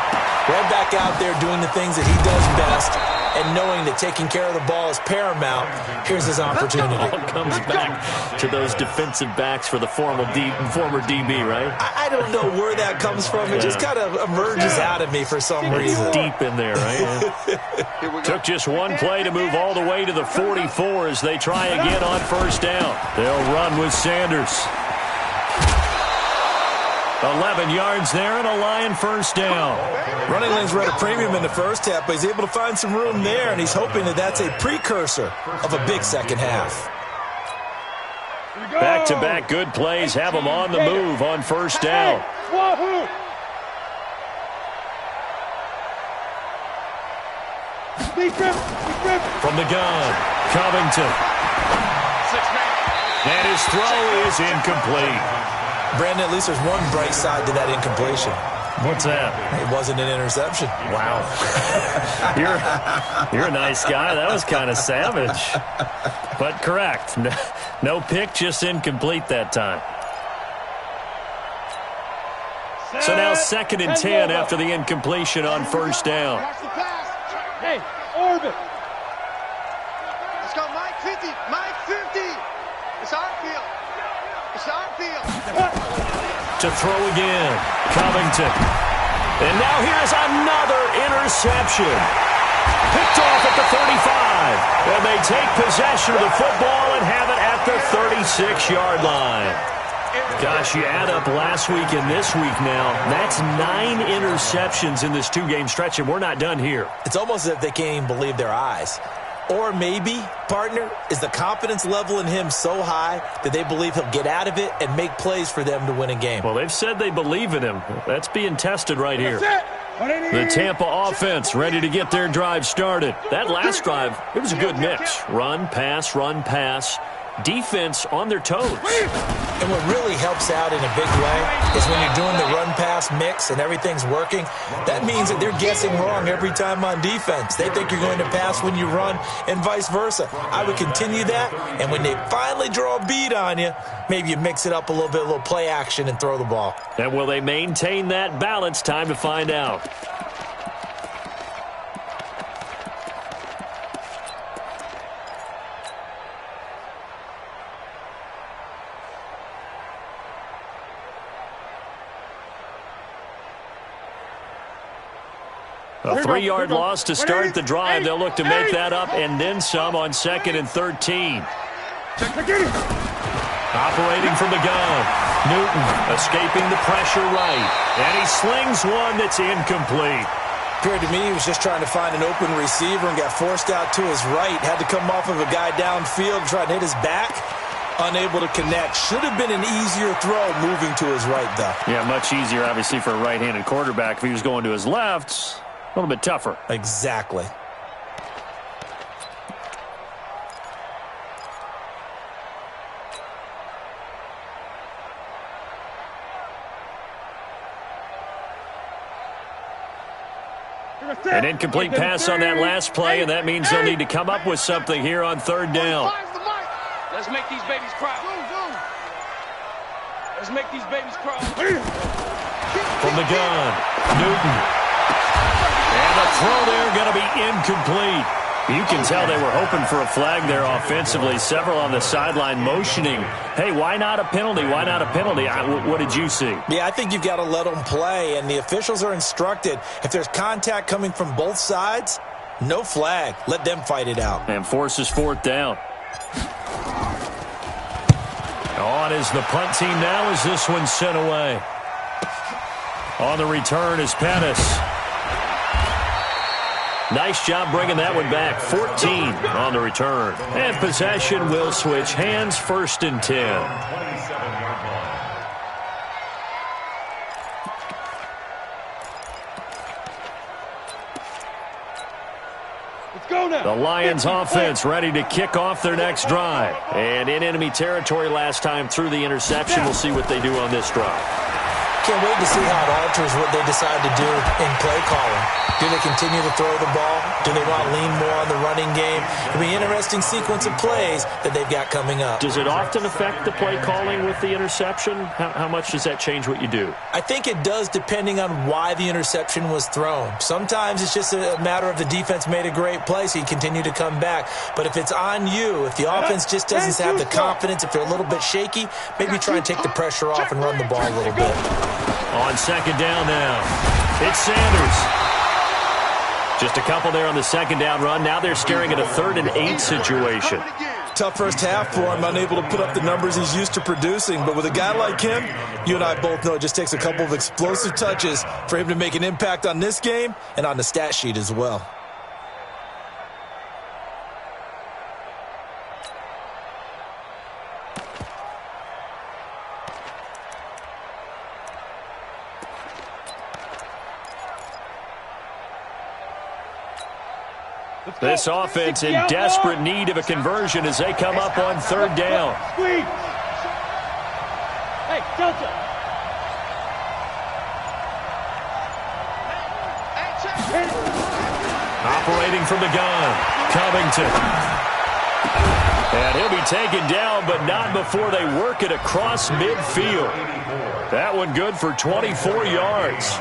right back out there doing the things that he does best, and knowing that taking care of the ball is paramount. Here's his opportunity. It all comes back to those defensive backs for the former DB, right? I don't know where that comes from. It just kind of emerges out of me for some reason. It's deep in there, right? Took just one play to move all the way to the 44 as they try again on first down. They'll run with Sanders. 11 yards there and a Lion first down. Running lanes were at a premium in the first half, but he's able to find some room there, and he's hoping that that's a precursor of a big second half. Back-to-back good plays have him on the move on first down. From the gun, Covington. And his throw is incomplete. Brandon, at least there's one bright side to that incompletion. What's that? It wasn't an interception. Wow. You're a nice guy. That was kind of savage. But correct. No pick, just incomplete that time. So now 2nd and 10 after the incompletion on first down. Hey, orbit. Let's go, Mike 50. Mike 50. It's our field. It's our field. To throw again, Covington. And now here's another interception. Picked off at the 35. And they take possession of the football and have it at the 36-yard line. Gosh, you add up last week and this week now, that's 9 interceptions in this 2-game stretch, and we're not done here. It's almost as if they can't even believe their eyes. Or maybe, partner, is the confidence level in him so high that they believe he'll get out of it and make plays for them to win a game. Well, they've said they believe in him. That's being tested right here. The Tampa offense ready to get their drive started. That last drive, it was a good mix. Run, pass, defense on their toes. And what really helps out in a big way is when you're doing the run-pass mix and everything's working, that means that they're guessing wrong every time on defense. They think you're going to pass when you run and vice versa. I would continue that, and when they finally draw a beat on you, maybe you mix it up a little bit, a little play action, and throw the ball. And will they maintain that balance? Time to find out. A 3-yard loss to start the drive. They'll look to make that up and then some on 2nd and 13. Operating from the gun. Newton escaping the pressure right. And he slings one that's incomplete. Appeared to me he was just trying to find an open receiver and got forced out to his right. Had to come off of a guy downfield trying to hit his back. Unable to connect. Should have been an easier throw moving to his right, though. Yeah, much easier, obviously, for a right-handed quarterback. If he was going to his left, a little bit tougher. Exactly. An incomplete pass on that last play, and that means they'll need to come up with something here on third down. Let's make these babies cry. Let's make these babies cry. From the gun, Newton. And the throw there going to be incomplete. You can tell they were hoping for a flag there offensively. Several on the sideline motioning, hey, why not a penalty? Why not a penalty? What did you see? Yeah, I think you've got to let them play, and the officials are instructed. If there's contact coming from both sides, no flag. Let them fight it out. And forces fourth down. On is the punt team now as this one's sent away. On the return is Pettis. Nice job bringing that one back. 14 on the return. And possession will switch hands, 1st and 10. 27-yard line. Let's go now. The Lions offense ready to kick off their next drive. And in enemy territory last time through the interception. We'll see what they do on this drive. Can't wait to see how it alters what they decide to do in play calling. Do they continue to throw the ball? Do they want to lean more on the running game? It'll be an interesting sequence of plays that they've got coming up. Does it often affect the play calling with the interception? How much does that change what you do? I think it does depending on why the interception was thrown. Sometimes it's just a matter of the defense made a great play, so you continue to come back. But if it's on you, if the offense just doesn't have the confidence, if they're a little bit shaky, maybe try and take the pressure off and run the ball a little bit. On second down now, it's Sanders. Just a couple there on the second down run. Now they're staring at a 3rd and 8 situation. Tough first half for him, unable to put up the numbers he's used to producing. But with a guy like him, you and I both know it just takes a couple of explosive touches for him to make an impact on this game and on the stat sheet as well. This offense in desperate need of a conversion as they come up on 3rd down. Hey, Delta. Operating from the gun, Covington. And he'll be taken down, but not before they work it across midfield. That one good for 24 yards.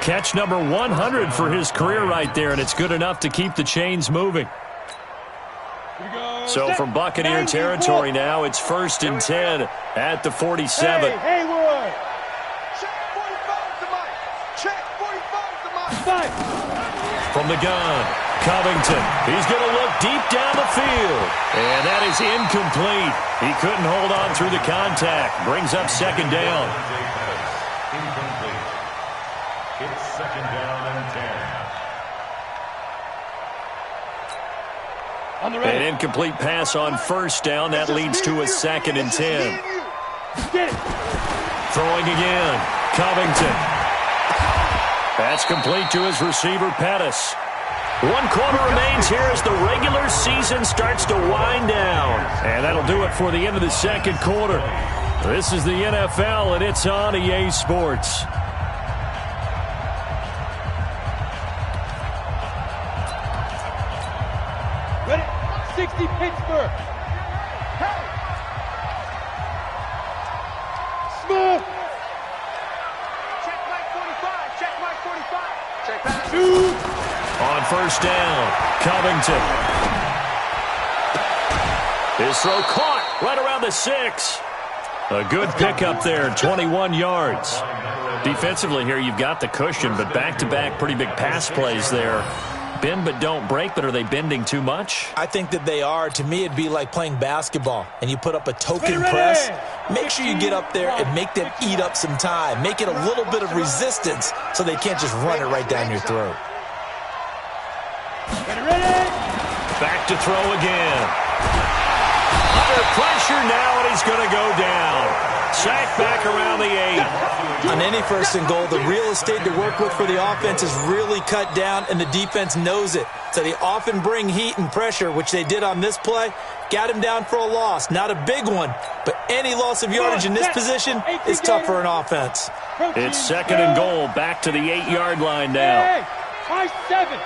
Catch number 100 for his career right there, and it's good enough to keep the chains moving. So from Buccaneer territory now, it's 1st and 10 at the 47. Hey, Haywood. Check 45 to Mike. Check 45 to Mike. From the gun, Covington. He's going to look deep down the field. And that is incomplete. He couldn't hold on through the contact. Brings up 2nd down. Incomplete. It's 2nd down and 10. An incomplete pass on 1st down. That leads to a 2nd and 10. Get it. Throwing again. Covington. That's complete to his receiver, Pettis. 1 quarter remains here as the regular season starts to wind down. And that'll do it for the end of the 2nd quarter. This is the NFL, and it's on EA Sports. Ready? 60 Pittsburgh. Smooth. Check Mike 45. Check Mike 45. Check that. On 1st down, Covington. His throw caught right around the 6. A good pickup there, 21 yards. Defensively here, you've got the cushion, but back-to-back pretty big pass plays there. Bend but don't break, but are they bending too much? I think that they are. To me, it'd be like playing basketball, and you put up a token press. Make sure you get up there and make them eat up some time. Make it a little bit of resistance so they can't just run it right down your throat. Back to throw again. under pressure now, and he's going to go down. Sacked back around the 8. On any first and goal, the real estate to work with for the offense is really cut down, and the defense knows it. So they often bring heat and pressure, which they did on this play. Got him down for a loss. Not a big one, but any loss of yardage in this position is tough for an offense. It's second and goal, back to the 8-yard line now. 5-7.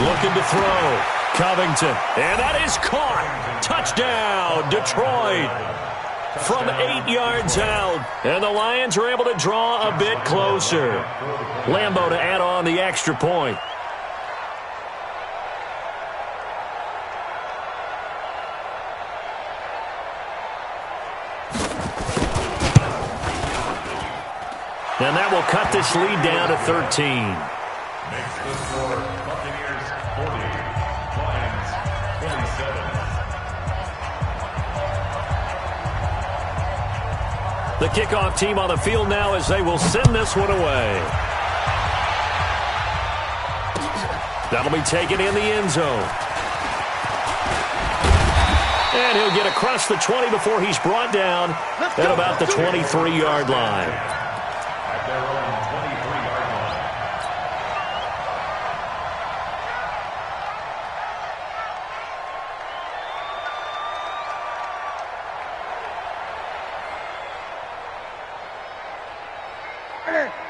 Looking to throw. Covington. And that is caught. Touchdown, Detroit. From 8 yards out. And the Lions are able to draw a bit closer. Lambeau to add on the extra point. And that will cut this lead down to 13. Makes the score Buccaneers 40, Lions 27. The kickoff team on the field now as they will send this one away. That'll be taken in the end zone. And he'll get across the 20 before he's brought down at about the 23-yard line. At their own 23-yard line.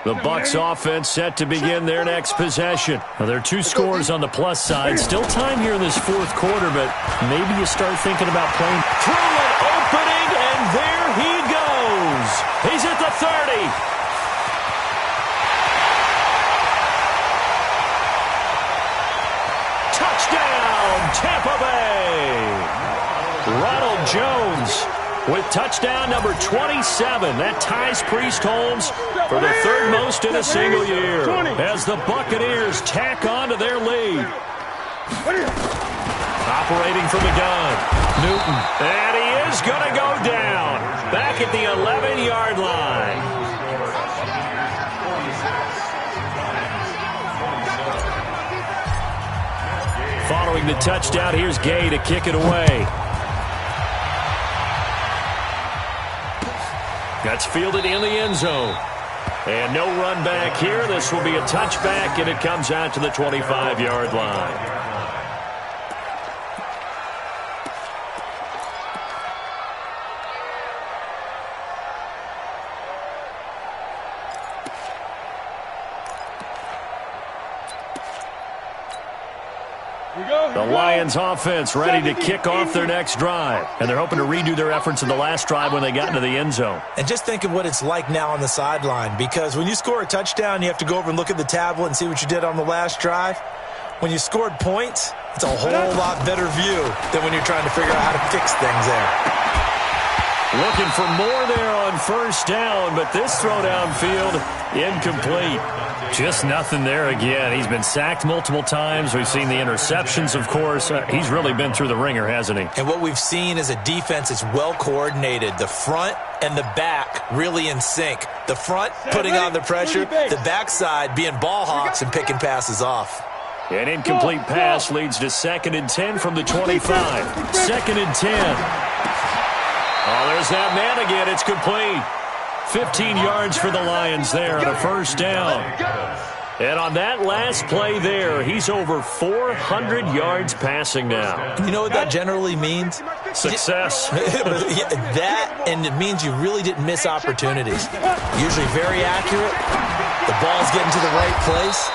The Bucs offense set to begin their next possession. Well, there are 2 scores on the plus side. Still time here in this fourth quarter, but maybe you start thinking about playing through an opening, and there he goes. He's at the 30. Touchdown, Tampa Bay. Ronald Jones with touchdown number 27. That ties Priest Holmes for the 3rd most in a single year as the Buccaneers tack on to their lead. Operating from the gun, Newton. And he is going to go down back at the 11-yard line. Following the touchdown, here's Gay to kick it away. That's fielded in the end zone. And no run back here. This will be a touchback, and it comes out to the 25-yard line. The Lions offense ready to kick off their next drive. And they're hoping to redo their efforts in the last drive when they got into the end zone. And just think of what it's like now on the sideline, because when you score a touchdown, you have to go over and look at the tablet and see what you did on the last drive. When you scored points, it's a whole lot better view than when you're trying to figure out how to fix things there. Looking for more there on first down, but this throw downfield incomplete. Just nothing there again. He's been sacked multiple times. We've seen the interceptions, of course. He's really been through the ringer, hasn't he? And what we've seen is a defense that's well coordinated. The front and the back really in sync. The front putting on the pressure, the backside being ball hawks and picking passes off. An incomplete pass leads to 2nd and 10 from the 25. 2nd and 10. Oh, there's that man again. It's complete. 15 yards for the Lions there on a first down. And on that last play there, he's over 400 yards passing now. You know what that generally means? Success. That, and it means you really didn't miss opportunities. Usually very accurate. The ball's getting to the right place.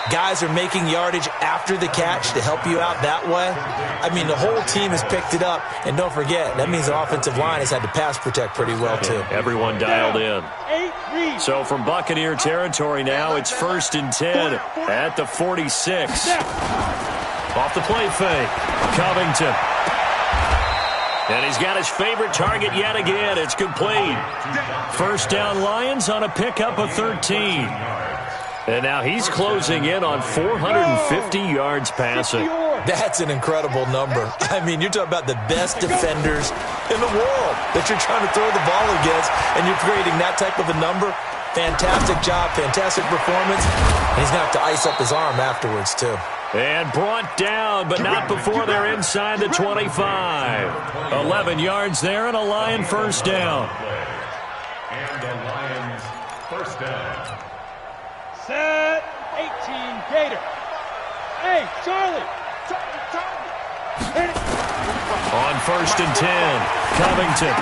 Guys are making yardage after the catch to help you out that way. I mean, the whole team has picked it up. And don't forget, that means the offensive line has had to pass protect pretty well, too. Everyone dialed in. So from Buccaneer territory now, it's 1st and 10 at the 46. Off the play fake. Covington. And he's got his favorite target yet again. It's complete. First down Lions on a pickup of 13. And now he's closing in on 450 yards passing. That's an incredible number. I mean, you're talking about the best defenders in the world that you're trying to throw the ball against, and you're creating that type of a number. Fantastic job, fantastic performance. And he's going to have to ice up his arm afterwards, too. And brought down, but not before they're inside the 25. 11 yards there and a Lion first down. And the Lions first down. Set. 18, Gator. Hey, Charlie. On first and 10, Covington.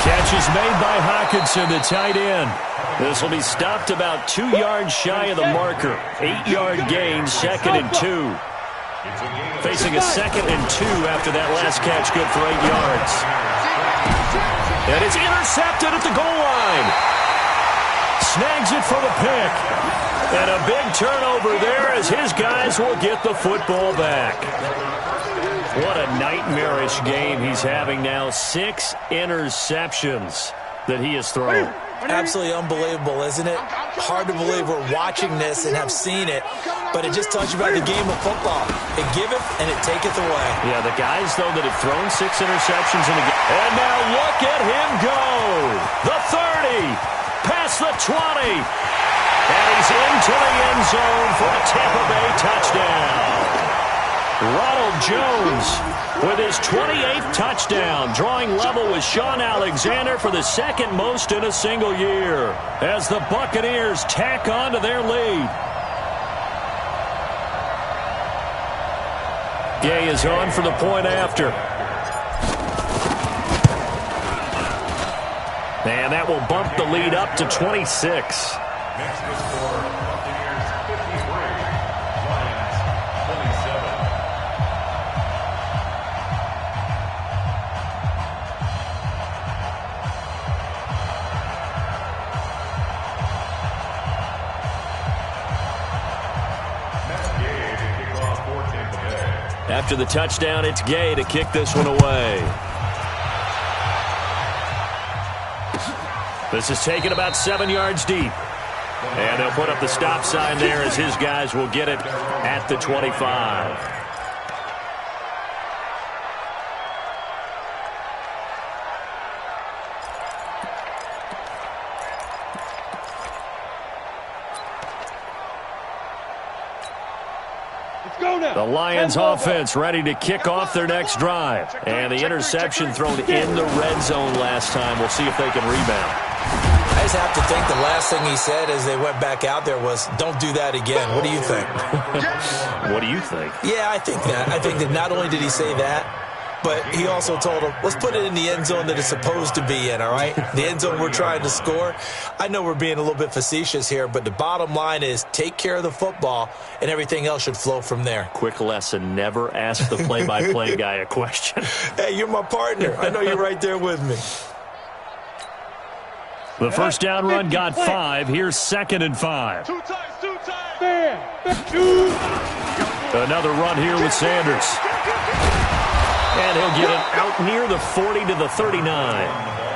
Catch is made by Hawkinson, the tight end. This will be stopped about 2 yards shy of the marker. 8-yard gain, 2nd and 2. Facing a 2nd and 2 after that last catch, good for 8 yards. And it's intercepted at the goal line. Snags it for the pick. And a big turnover there as his guys will get the football back. What a nightmarish game he's having now. 6 interceptions that he has thrown. Absolutely unbelievable, isn't it? Hard to believe we're watching this and have seen it, but it just tells you about the game of football. It giveth and it taketh away. Yeah, the guys, though, that have thrown 6 interceptions in a game. And now look at him go. The 30, past the 20. And he's into the end zone for a Tampa Bay touchdown. Ronald Jones with his 28th touchdown, drawing level with Sean Alexander for the 2nd most in a single year, as the Buccaneers tack on to their lead. Gay is on for the point after. And that will bump the lead up to 26. Next is for Buccaneers 53, Lions 27. That's Gay to kick off for Tampa Bay. After the touchdown, it's Gay to kick this one away. This is taken about 7 yards deep. And they'll put up the stop sign there as his guys will get it at the 25. Let's go now. The Lions offense ready to kick off their next drive. And the interception thrown in the red zone last time. We'll see if they can rebound. I just have to think the last thing he said as they went back out there was, don't do that again. What do you think? What do you think? Yeah, I think that. I think that not only did he say that, but he also told him, let's put it in the end zone that it's supposed to be in, all right? The end zone we're trying to score. I know we're being a little bit facetious here, but the bottom line is take care of the football, and everything else should flow from there. Quick lesson, never ask the play-by-play guy a question. Hey, you're my partner. I know you're right there with me. The first down run got 5. Here's 2nd and 5. Two times. Another run here with Sanders. And he'll get it out near the 40 to the 39.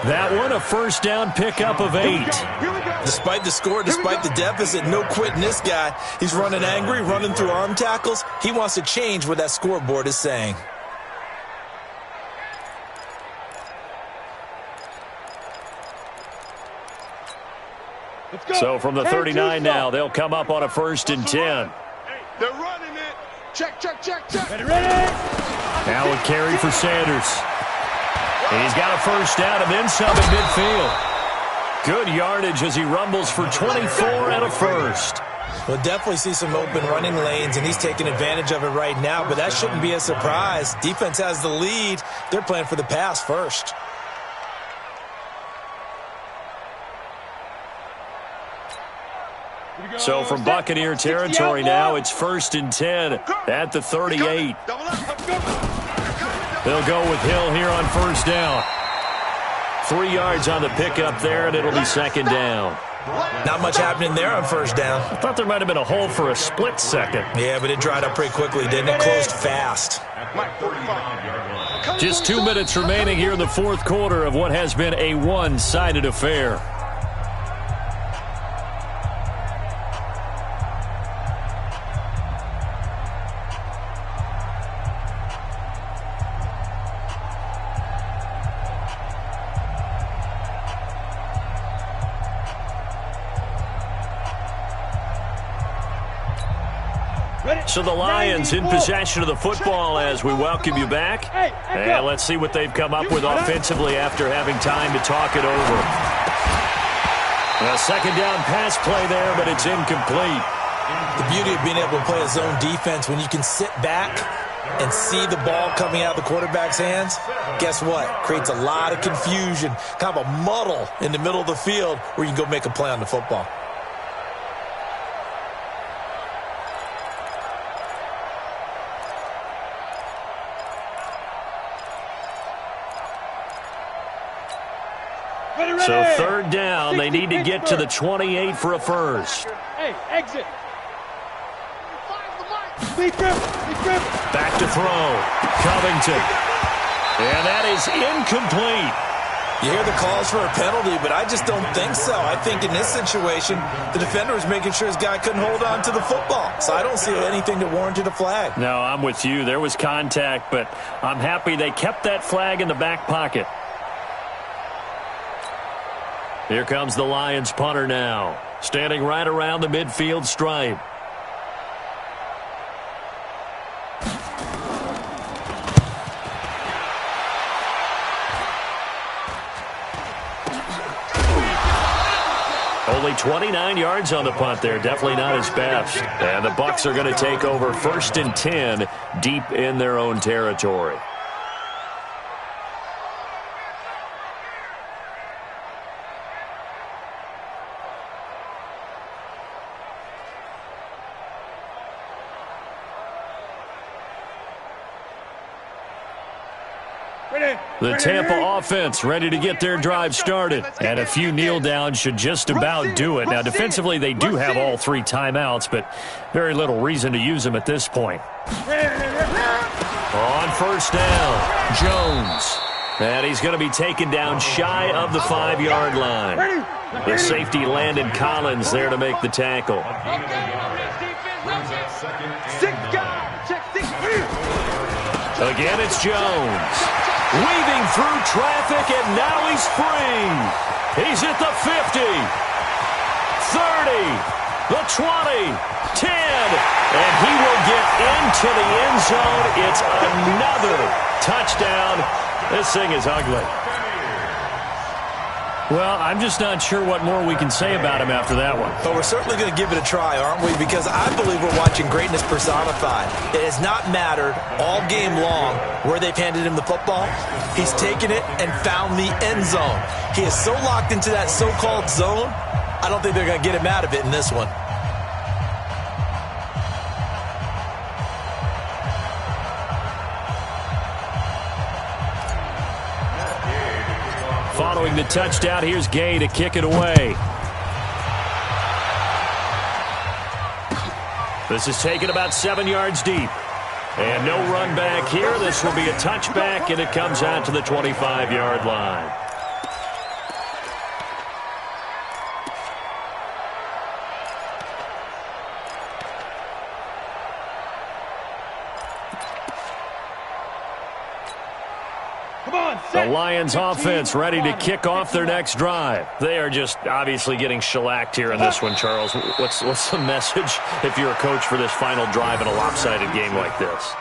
That one a first down pickup of 8. Despite the score, despite the deficit, no quitting this guy. He's running angry, running through arm tackles. He wants to change what that scoreboard is saying. So from the 39 now, they'll come up on a 1st and 10. They're running it. Check. Ready. Now a carry for Sanders. And he's got a first down and then some at midfield. Good yardage as he rumbles for 24 and a first. We'll definitely see some open running lanes, and he's taking advantage of it right now, but that shouldn't be a surprise. Defense has the lead. They're playing for the pass first. So from Buccaneer territory now, it's 1st and 10 at the 38. They'll go with Hill here on first down. 3 yards on the pickup there, and it'll be 2nd down. Not much happening there on first down. I thought there might have been a hole for a split second. Yeah, but it dried up pretty quickly, didn't it? Closed fast. Just 2 minutes remaining here in the 4th quarter of what has been a one-sided affair. So the Lions in possession of the football as we welcome you back. And let's see what they've come up with offensively after having time to talk it over. A second down pass play there, but it's incomplete. The beauty of being able to play a zone defense, when you can sit back and see the ball coming out of the quarterback's hands, guess what? Creates a lot of confusion, kind of a muddle in the middle of the field where you can go make a play on the football. So third down, they need to get to the 28 for a first. Hey, exit. Back to throw. Covington. And that is incomplete. You hear the calls for a penalty, but I just don't think so. I think in this situation, the defender was making sure his guy couldn't hold on to the football. So I don't see anything that warranted a flag. No, I'm with you. There was contact, but I'm happy they kept that flag in the back pocket. Here comes the Lions punter now, standing right around the midfield stripe. Only 29 yards on the punt there. Definitely not his best. And the Bucs are going to take over 1st and 10 deep in their own territory. The Tampa offense ready to get their drive started. And a few kneel downs should just about do it. Now, defensively, they do have all 3 timeouts, but very little reason to use them at this point. On first down, Jones. And he's going to be taken down shy of the 5-yard line. The safety Landon Collins there to make the tackle. Again, it's Jones. Weaving through traffic, and now he's free. He's at the 50, 30, the 20, 10, and he will get into the end zone. It's another touchdown. This thing is ugly. Well, I'm just not sure what more we can say about him after that one. But we're certainly going to give it a try, aren't we? Because I believe we're watching greatness personified. It has not mattered all game long where they've handed him the football. He's taken it and found the end zone. He is so locked into that so-called zone, I don't think they're going to get him out of it in this one. Following the touchdown, here's Gay to kick it away. This is taken about 7 yards deep. And no run back here. This will be a touchback, and it comes out to the 25-yard line. The Lions offense ready to kick off their next drive. They are just obviously getting shellacked here in this one, Charles. What's the message if you're a coach for this final drive in a lopsided game like this?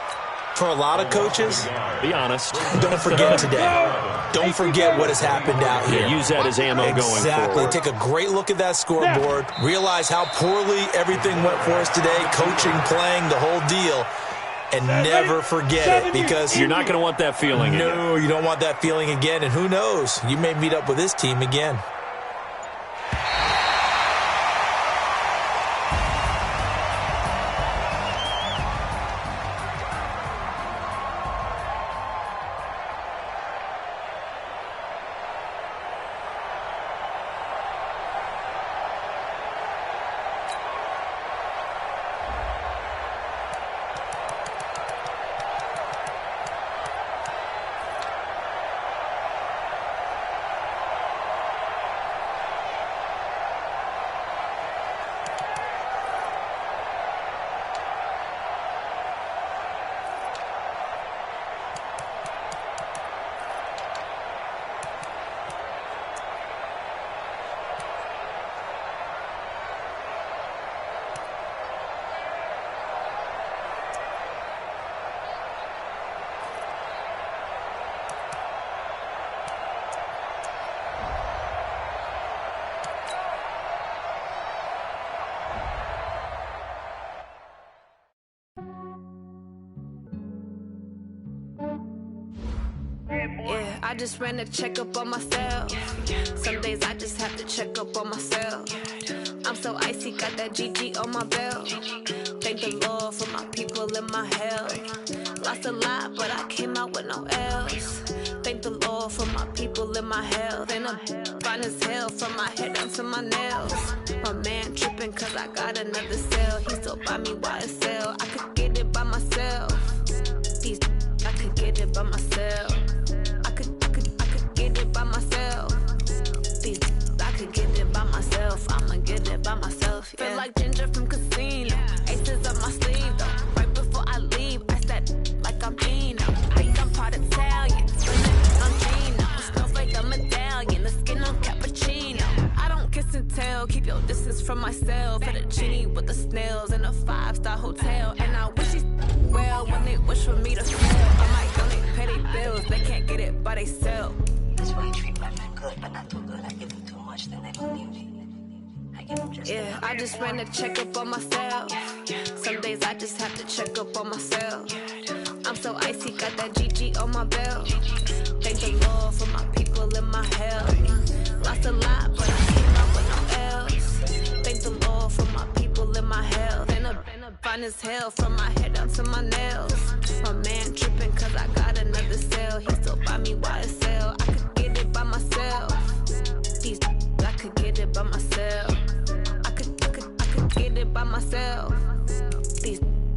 For a lot of coaches, be honest. Don't forget today. Don't forget what has happened out here. Yeah, use that as ammo going forward. Exactly. Take a great look at that scoreboard. Realize how poorly everything went for us today. Coaching, playing, the whole deal. And never forget it, because you're not going to want that feeling again. No, you don't want that feeling again. And who knows? You may meet up with this team again. I just ran a checkup on myself. Some days I just have to check up on myself. I'm so icy, got that GG on my belt. Thank the Lord for my people in my health. Lost a lot, but I came out with no L's. Thank the Lord for my people in my health. And I'm fine as hell from my head down to my nails. My man tripping cause I got another cell. He still buy me YSL. I could get it by myself. I could get it by myself. I could get it by myself. I could get it by myself. I'ma get it by myself. Yeah. Feel like Ginger from Casino. Aces up my sleeve though. Right before I leave, I said like I'm Gino. I think I'm part Italian. I'm Gino. Snowflake the medallion. The skin on cappuccino. I don't kiss and tell. Keep your distance from myself. At a genie with the snails in a 5-star hotel. And I wish he's well when they wish for me to fail. I might donate, pay their bills. They can't get it by themselves. That's why you treat my men good, but not too good. I give them too much, then they don't need me. I give them just yeah, I just ran a checkup on myself. Some days I just have to check up on myself. I'm so icy, got that GG on my belt. Thank the Lord for my people in my health. Lost a lot, but I came out with no L's. Thank the Lord for my people in my health. And I'm fine as hell from my head down to my nails. My man tripping cause I got another cell. He still buy me YSL. I could get it by myself. I could get it by myself. I could get it by myself.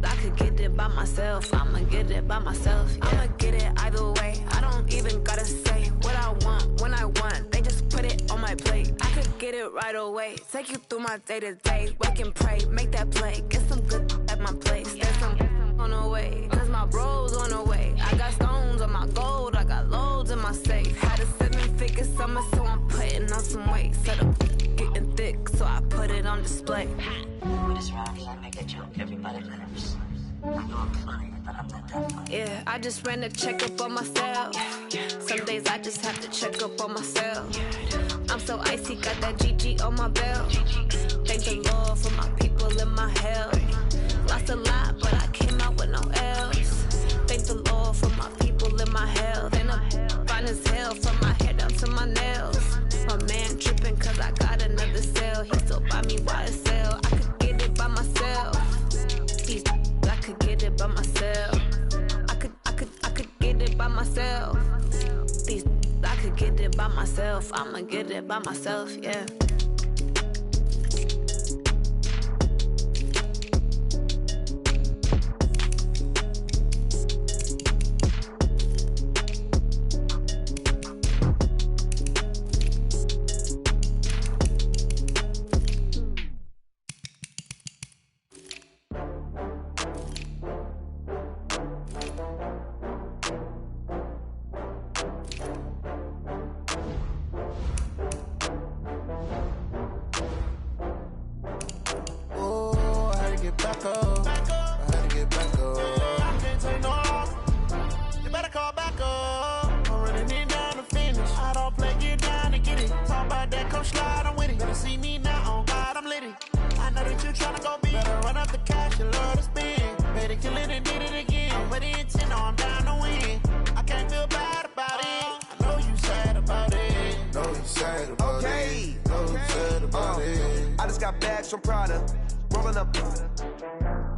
I could get it by myself. I'ma get it by myself. Yeah. I'ma get it either way. I don't even gotta say what I want when I want. They just put it on my plate. I could get it right away. Take you through my day to day. Wake and pray, make that play. Get some good at my place. There's some on the way. Cause my bro's on the way. I got stones on my gold. I got loads in my safe. Had a 7-figure summer, so I'm putting on some weight. Set up getting thick, so I put it on display. with this round, I make a joke, everybody laughs. I know I'm funny, but I'm not that funny. Yeah, I just ran a checkup on myself. Some days I just have to check up on myself. I'm so icy, got that GG on my belt. Thank the Lord for my people in my health. Lost a lot, but I came out with no L's. Thank the Lord for my people in my health. And I'm fine as hell from my head down to my nails. My man tripping cause I got another cell. He still buy me YSL. I could get it by myself. I could get it by myself. I could get it by myself. I could get it by myself. I'ma get it by myself, yeah.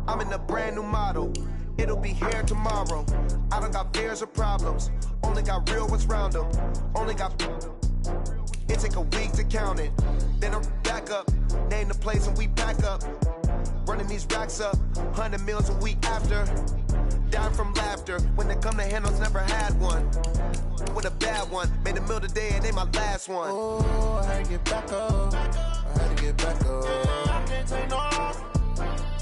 I'm in a brand new model. It'll be here tomorrow. I don't got fears or problems. Only got real ones round them. Only got. It take a week to count it. Then I'm back up. Name the place and we pack up. Running these racks up. 100 meals a week after. Dying from laughter. When they come to handles, never had one. With a bad one. Made a meal today and they my last one. Oh, I had to get back up. I had to get back up. I can't take no off.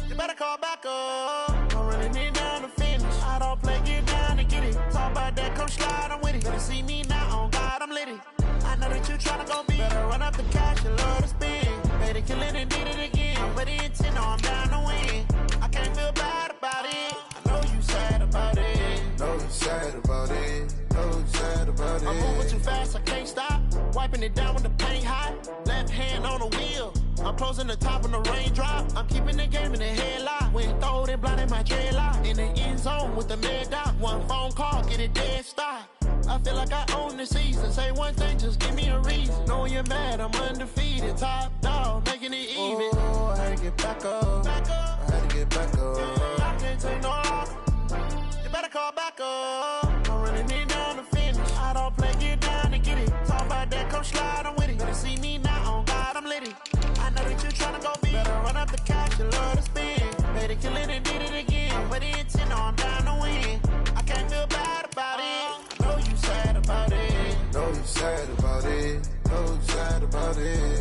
You better call back up. I'm running it down to finish. I don't play, get down to get it. Talk about that, come slide, I'm with it. Better see me now, on God, I'm litty. I know that you tryna go big. Better run up the cash, you love to spend. Better kill it and did it again. I'm with the intent, no, I'm down to win. I can't feel bad about it. I know you sad about it. Know you sad about it. Know you sad about it. I'm moving too fast, I can't stop. Wiping it down when the paint hot. Left hand on the wheel. I'm closing the top when the raindrop. I'm keeping the game in the headlock. When throwed and blinded my dreadlock. In the end zone with the mad dot. One phone call, get it dead stop. I feel like I own the season. Say one thing, just give me a reason. Know you're mad, I'm undefeated. Top dog, making it even. Oh, I had to get back up. I had to get back up. I can't take no loss. You better call back up. I'm running it down to finish. I don't play, get down to get it. Talk about that, come slide, I'm with it. Better see me now, on God, I'm litty. I know that you tryna go big. Better run up the cash, you love to spin. Better kill it and did it again. I put it in 10, I'm down to win. I can't feel bad about it. Know you sad about it. Know you sad about it. Know you sad about it.